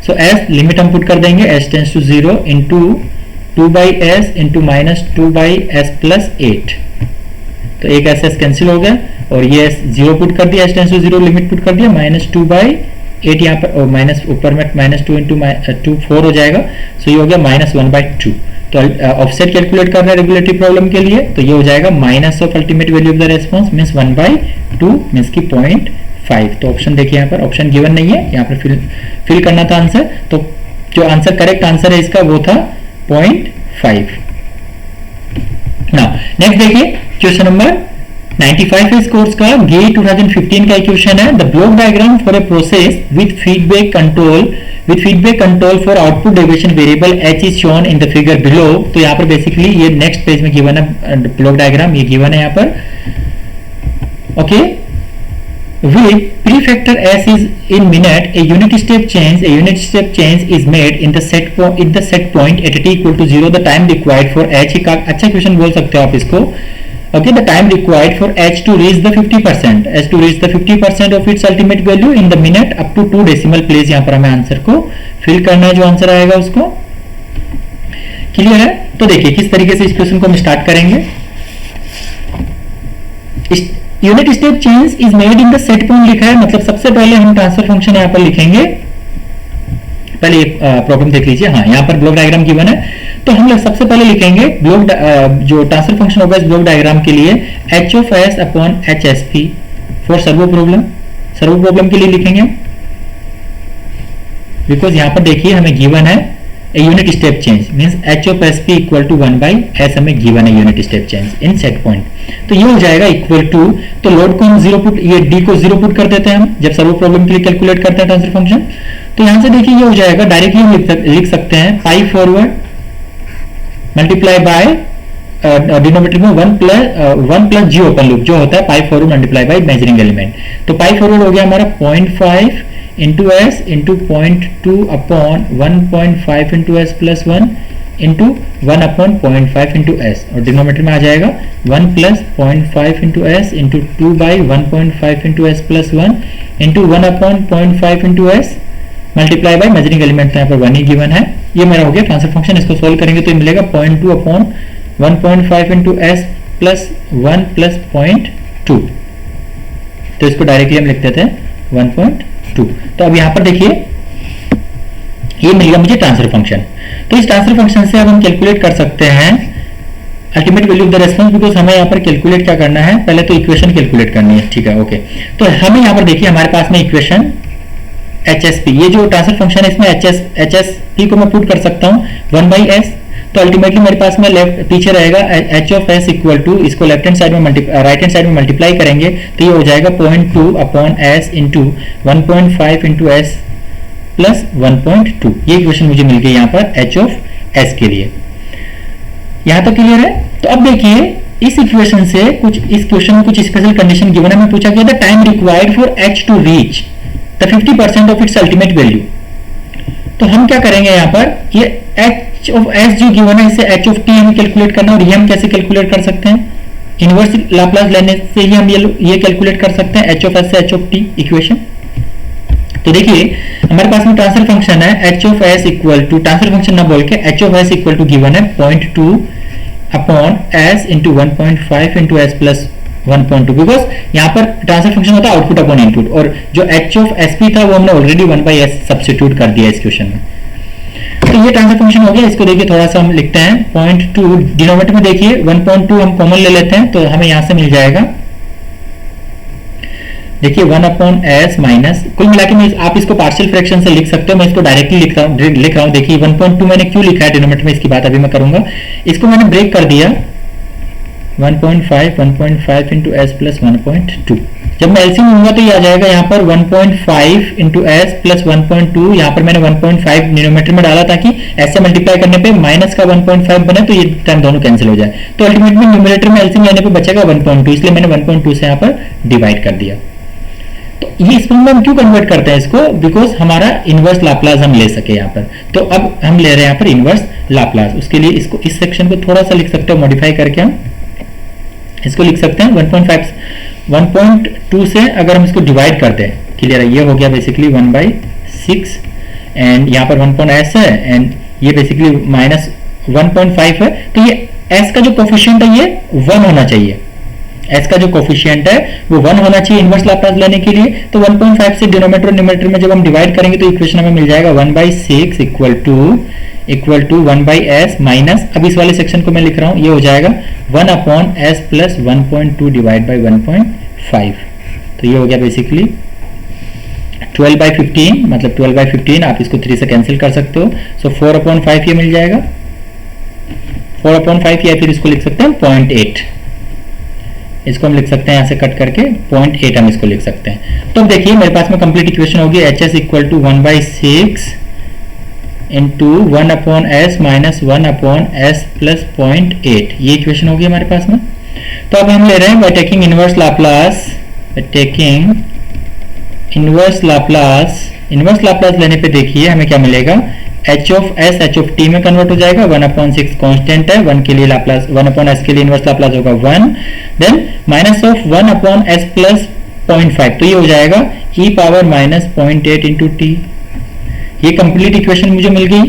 सो s लिमिट हम पुट कर देंगे s tends to 0 into 2/s into -2/s plus 8, तो एक s कैंसिल हो गया और ये 0 पुट कर दिया, s tends to 0 limit put कर दिया, -2/8 यहाँ पर माइनस ऊपर में -2 इंटू 2 4 हो जाएगा, सो ये हो गया -1/2। तो ऑफसेट कैलकुलेट करना है रेगुलेटरी प्रॉब्लम के लिए, तो ये हो जाएगा minus of ultimate value of the response means 1/2 means की 0.5। तो ऑप्शन देखिए यहाँ पर ऑप्शन गिवन नहीं है, यहाँ पर फिल करना था आंसर, तो जो आंसर करेक्ट आंसर है इसका वो था 0.5। नाउ नेक्स्ट देखिए क्वेश्चन नंबर 95 इस कोर्स का गे 2015 का क्वेश्चन है, the block diagram for a process with feedback control for output deviation variable h is shown in the figure below. तो यहाँ पर बेसिकली ये नेक्स्ट पेज में गिवन है ब्लॉक डायग्राम, ये गिवन है यहाँ पर, okay. With prefactor s is in minute, a unit step change is made in the set point at t equal to 0. The time required for h, अच्छा क्वेश्चन बोल सकते हो आप इसको, okay. The time required for h to reach the 50% of its ultimate value in the minute up to 2 decimal place। यहाँ पर हमें आंसर को फिल करना है, जो आंसर आएगा उसको। क्लियर है? तो देखिए किस तरीके से इस क्वेश्चन को हम स्टार्ट करेंगे। Unit step change is made in the set point लिखा है, मतलब सबसे पहले हम ट्रांसफर फंक्शन यहाँ पर लिखेंगे। पहले प्रॉब्लम देख लीजिए, हाँ यहाँ पर ब्लॉक डायग्राम गिवन है, तो हम लोग सबसे पहले लिखेंगे ब्लॉक जो ट्रांसफर फंक्शन होगा इस ब्लॉक डायग्राम के लिए h of s upon hsp for servo problem के लिए लिखेंगे, बिकॉज यहाँ पर देखिए हमें गिवन है a unit step change means h of sp equal to 1/s हमें गिवन है unit step change in set point, तो ये हो जाएगा इक्वल टू, तो लोड को हम 0 पुट, ये d को 0 पुट कर देते हैं हम जब सर्वो प्रॉब्लम के लिए कैलकुलेट करते हैं ट्रांसफर फंक्शन। तो यहां से देखिए ये हो जाएगा, डायरेक्टली हम लिख सकते हैं pi forward multiply by denominator में 1 प्लस जी ओपन लूप जो होता है pi forward multiply by measuring element, तो पाई फॉरवर्ड हो गया हमारा 0.5 into s into 0.2 upon 1.5 into s plus 1 into 1 upon 0.5 into s, और डिनोमिनेटर में आ जाएगा 1 plus 0.5 into s into 2 by 1.5 into s plus 1 into 1 upon 0.5 into s multiply by measuring element यहाँ पर 1 ही गिवन है। ये मेरा हो गया ट्रांसफर फंक्शन, इसको सोल्व करेंगे तो ये मिलेगा 0.2 upon 1.5 into s plus 1 plus 0.2, तो इसको डायरेक्टली हम लिख देते हैं 1.2। तो अब यहाँ पर देखिए ये मिलेगा मुझे ट्रांसफर फंक्शन, तो इस ट्रांसफर फंक्शन से अब हम कैलकुलेट कर सकते हैं ultimate value of the response, because हमें यहाँ पर कैलकुलेट क्या करना है, पहले तो इक्वेशन कैलकुलेट करनी है, ठीक है, ओके। तो हमें यहाँ पर देखिए हमारे पास में इक्वेशन HSP, ये जो ट्रांसफर फंक्शन है इसमें HSP को मैं पुट कर सकता हूँ 1/s, तो अल्टीमेटली मेरे पास में लेफ्ट पीछे रहेगा h of s equal to, इसको लेफ्ट हैंड साइड में राइट हैंड साइड में मल्टीप्लाई करेंगे तो ये हो जाएगा 0.2 upon s into 1.5 into s plus 1.2, ये इक्वेशन मुझे मिल गई यहाँ पर h ऑफ s के लिए। यहां तक क्लियर है? तो अब देखिए इस इक्वेशन से कुछ, इस क्वेश्चन में कुछ स्पेशल कंडीशन गिवन है, हमें पूछा गया था time required for h to reach the 50% of its ultimate value. तो हम क्या करेंगे यहाँ पर, ये h ऑफ s जो गिवन है इसे h ऑफ t हमें कैलकुलेट करना, और ये हम कैसे कैलकुलेट कर सकते हैं, इनवर्स लाप्लास लेने से ही हम ये कैलकुलेट कर सकते हैं, h ऑफ s से h ऑफ t इक्वेशन। तो देखिए हमारे पास में ट्रांसफर फंक्शन है h of s equal to, transfer function ना बोल के h of s equal to given है 0.2 upon s into 1.5 into s plus 1.2, because यहाँ पर ट्रांसफर फंक्शन होता है आउटपुट अपॉन इनपुट, और जो h ऑफ sp था वो हमने ऑलरेडी 1/s सब्स्टिट्यूट कर दिया इस क्वेश्चन में। तो ये ट्रांसफर फंक्शन हो गया। इसको देखिए थोड़ा सा हम लिखते हैं 0.2, डिनोमिनेटर में देखिए 1.2 हम कॉमन ले लेते हैं, तो हमें यहां से मिल जाएगा, देखिए 1 अपॉन एस माइनस, कुल मिला के आप इसको पार्शियल फ्रैक्शन से लिख सकते हो, मैं इसको डायरेक्टली लिख रहा हूं। देखिए 1.2 मैंने क्यों लिखा है डिनोमिनेटर में, इसकी बात अभी मैं करूंगा। इसको मैंने ब्रेक कर दिया 1.5 इंटू एस प्लस 1.2। जब मैं एलसीएम लूंगा तो ये आ जाएगा यहाँ पर 1.5 इंटू एस प्लस 1.2, यहाँ पर मैंने 1.5 डिनोमिनेटर में डाला ताकि एस से मल्टीप्लाई करने पे माइनस का 1.5 बने, तो ये टर्म दोनों कैंसिल हो जाए। तो अल्टीमेटली न्यूमरेटर में एलसीएम लेने पे बचेगा 1.2, इसलिए मैंने 1.2 से यहाँ पर डिवाइड कर दिया। तो ये इस फॉर्म में हम क्यों कन्वर्ट करते हैं इसको, बिकॉज हमारा इनवर्स लाप्लास हम ले सके यहाँ पर। तो अब हम ले रहे हैं यहाँ पर इनवर्स लाप्लास, उसके लिए इसको, इस सेक्शन को थोड़ा सा लिख सकते हो मॉडिफाई करके, हम इसको लिख सकते हैं 1.2 से अगर हम इसको डिवाइड करते हैं, क्लियर है, ये हो गया बेसिकली 1/6 एंड यहाँ पर 1.s है एंड ये बेसिकली माइनस 1.5 है। तो ये s का जो कोफिशिएंट है ये 1 होना चाहिए, s का जो कोफिशिएंट है वो 1 होना चाहिए इनवर्स लाप्लास लेने के लिए। तो 1.5 से डिनोमिनेटर और न्यूमरेटर में जब हम डिवाइड करेंगे तो इक्वेशन हमें मिल जाएगा 1/6 इक्वल टू 1/s माइनस, अब इस वाले सेक्शन को मैं लिख रहा हूं, ये हो जाएगा 1 upon s plus 1.2 divide by 1.5। तो ये हो गया बेसिकली 12/15, मतलब 12/15, आप इसको 3 से कैंसिल कर सकते हो। सो 4/5 ये मिल जाएगा, 4/5, या फिर इसको लिख सकते हैं 0.8, इसको हम लिख सकते हैं यहां से कट करके 0.8 हम इसको लिख सकते हैं। तो देखिए मेरे पास में कंप्लीट इक्वेशन होगी hs equal to 1/6 into 1 upon s minus 1 upon S plus 0.8, ये इक्वेशन होगी हमारे पास में। तो अब हम ले रहे हैं बाय टेकिंग इनवर्स लाप्लास लेने पे देखिए हमें क्या मिलेगा, h of s h of t में कन्वर्ट हो जाएगा, 1/6 कांस्टेंट है, 1 के लिए लाप्लास, 1 अपॉन s के लिए इनवर्स लाप्लास होगा 1, then minus of 1 upon s plus 0.5, तो ये हो जाएगा e power minus 0.8 into T. ये कंप्लीट इक्वेशन मुझे मिल गई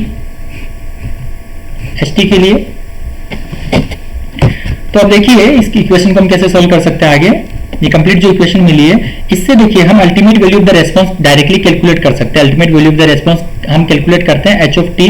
ht के लिए। तो अब देखिए इस इक्वेशन को हम कैसे सॉल्व कर सकते हैं आगे। ये कंप्लीट जो इक्वेशन मिली है इससे देखिए हम ultimate value of the response directly calculate कर सकते हैं। Ultimate value of the response हम कैलकुलेट करते हैं h of t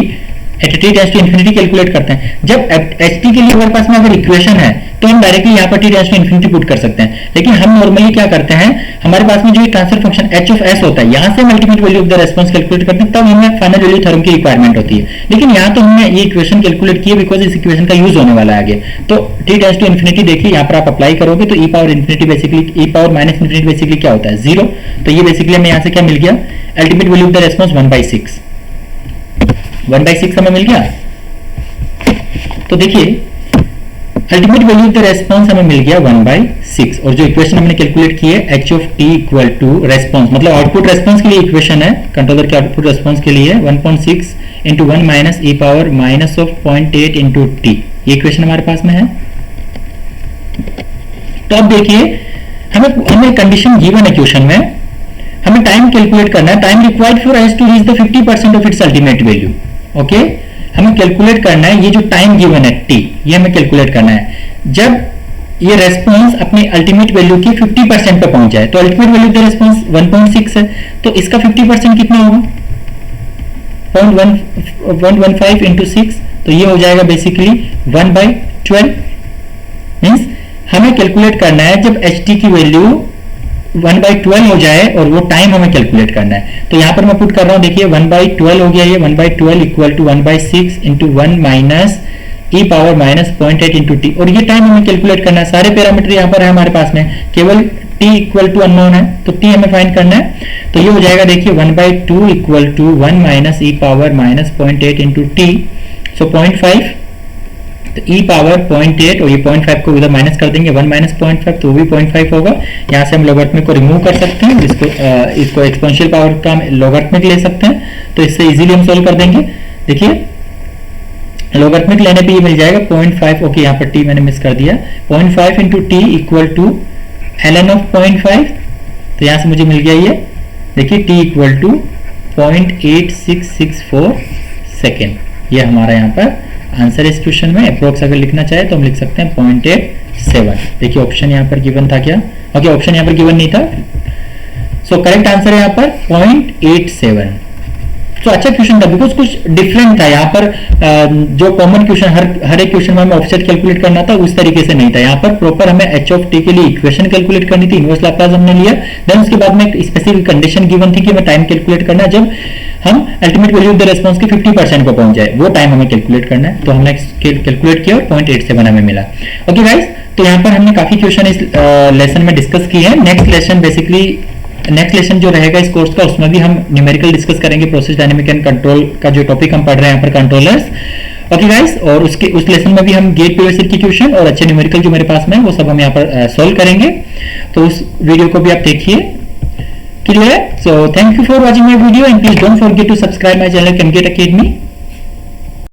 at t tends to infinity calculate करते हैं। जब ht के लिए हमारे पास में अगर इक्वेशन है तो हम डायरेक्टली यहाँ पर t tends to infinity put कर सकते हैं, लेकिन हम नॉर्मली क्या करते हैं, हमारे पास में जो transfer function h of s होता है यहाँ से हम ultimate value of the response calculate करते हैं, तब हमें फाइनल वैल्यू थ्योरम की रिक्वायरमेंट होती है। लेकिन यहाँ तो हमने ये इक्वेशन कैलकुलेट की है बिकॉज इस इक्वेशन का यूज होने वाला है आगे। तो t टेंड्स टू इंफिनिटी देखिए यहाँ पर आप अप्लाई करोगे तो e power infinity basically, e power minus infinity basically क्या होता है 0। तो ये बेसिकली हमें यहाँ से क्या मिल गया, ultimate value of the response 1/6 हमें मिल गया। तो देखिए ultimate value of the response हमें मिल गया 1/6, और जो इक्वेशन हमने कैलकुलेट की है h of t equal to response, मतलब आउटपुट रेस्पॉन्स के लिए इक्वेशन है, कंट्रोलर के आउटपुट रेस्पॉन्स के लिए 1.6 into 1 minus e power minus of 0.8 into T, ये इक्वेशन हमारे पास में है। तो अब देखिए हमें कंडीशन गिवन है क्वेश्चन में, हमें टाइम कैलकुलेट करना है, time required for s to reach the 50% of its ultimate value. Okay, हमें कैलकुलेट करना है ये जो टाइम गिवन है t, ये हमें कैलकुलेट करना है जब ये रेस्पॉन्स अपनी अल्टीमेट वैल्यू की 50% पे पहुंच जाए। तो ultimate value of the response 1.6 है, तो इसका 50% कितना होगा 0.15 इंटू 6, तो ये हो जाएगा बेसिकली 1/12। मीन्स हमें कैलकुलेट करना है जब ht की वैल्यू 1/12 हो जाए और वो टाइम हमें कैलकुलेट करना है। तो यहां पर मैं पुट कर रहा हूं, देखिए 1/12 हो गया, ये 1/12 equal to 1/6 into 1 minus e power minus 0.8 into T, और ये टाइम हमें कैलकुलेट करना है। सारे पैरामीटर यहाँ पर है हमारे पास में, केवल t इक्वल टू अननोन है, तो t हमें फाइंड करना है। तो ये हो जाएगा देखिए 1/2 equal to 1 minus e power minus 0.8 into T, so 0.5 तो e पावर 0.8 और ये 0.5 को इधर माइनस कर देंगे, 1 माइनस 0.5 तो वो भी 0.5 होगा। यहाँ से हम लोगरिथमिक को रिमूव कर सकते हैं, इसको एक्सपोनेंशियल पावर का लोगरिथमिक ले सकते हैं, तो इससे इजीली हम सोल्व कर देंगे। देखिए लोगरिथमिक लेने पे ये मिल जाएगा 0.5, ओके यहाँ पर t मैंने मिस कर दिया, 0.5 into T equal to ln of 0.5, तो यहाँ से मुझे मिल गया ये, देखिए t इक्वल टू 0.8664 सेकेंड, ये हमारा यहाँ पर आंसर इस क्वेश्चन में। अप्रोक्स अगर लिखना चाहे तो हम लिख सकते हैं 0.87। देखिए ऑप्शन यहाँ पर गिवन था क्या, ओके ऑप्शन यहाँ पर गिवन नहीं था, सो करेक्ट आंसर है यहाँ पर 0.87। तो अच्छा क्वेश्चन था, बिकॉज कुछ डिफरेंट था यहाँ पर, जो कॉमन क्वेश्चन हर एक क्वेश्चन में हमें ऑफसेट कैलकुलेट करना था उस तरीके से नहीं था। यहाँ पर प्रॉपर हमें एच ऑफ टी के लिए इक्वेशन कैलकुलेट करनी थी, इनवर्स लैप्लास हमने लिया, देन उसके बाद में एक स्पेसिफिक कंडीशन गिवन थी कि हमें टाइम कैलकुलेट करना है, जब हम ultimate value of the response के 50% को पहुंच जाए वो टाइम हमें कैलकुलेट करना है, तो हमने कैलकुलेट किया और 0.87 हमें मिला। ओके गाइस, तो यहाँ पर हमने काफी क्वेश्चन इस लेसन में डिस्कस किए हैं। नेक्स्ट लेसन जो रहेगा इस कोर्स का, उसमें भी हम न्यूमेरिकल डिस्कस करेंगे, प्रोसेस डायनेमिक एंड कंट्रोल का जो टॉपिक हम पढ़ रहे हैं यहाँ पर कंट्रोलर्स। ओके गाइस, और उस लेसन में भी हम गेट पीरियड के क्वेश्चन और अच्छे न्यूमेरिकल जो मेरे पास में है वो सब हम यहाँ पर सॉल्व करेंगे, तो उस वीडियो को भी आप देखिए। क्लियर है? So thank you for watching my video and please don't forget to subscribe my channel Camgate academy.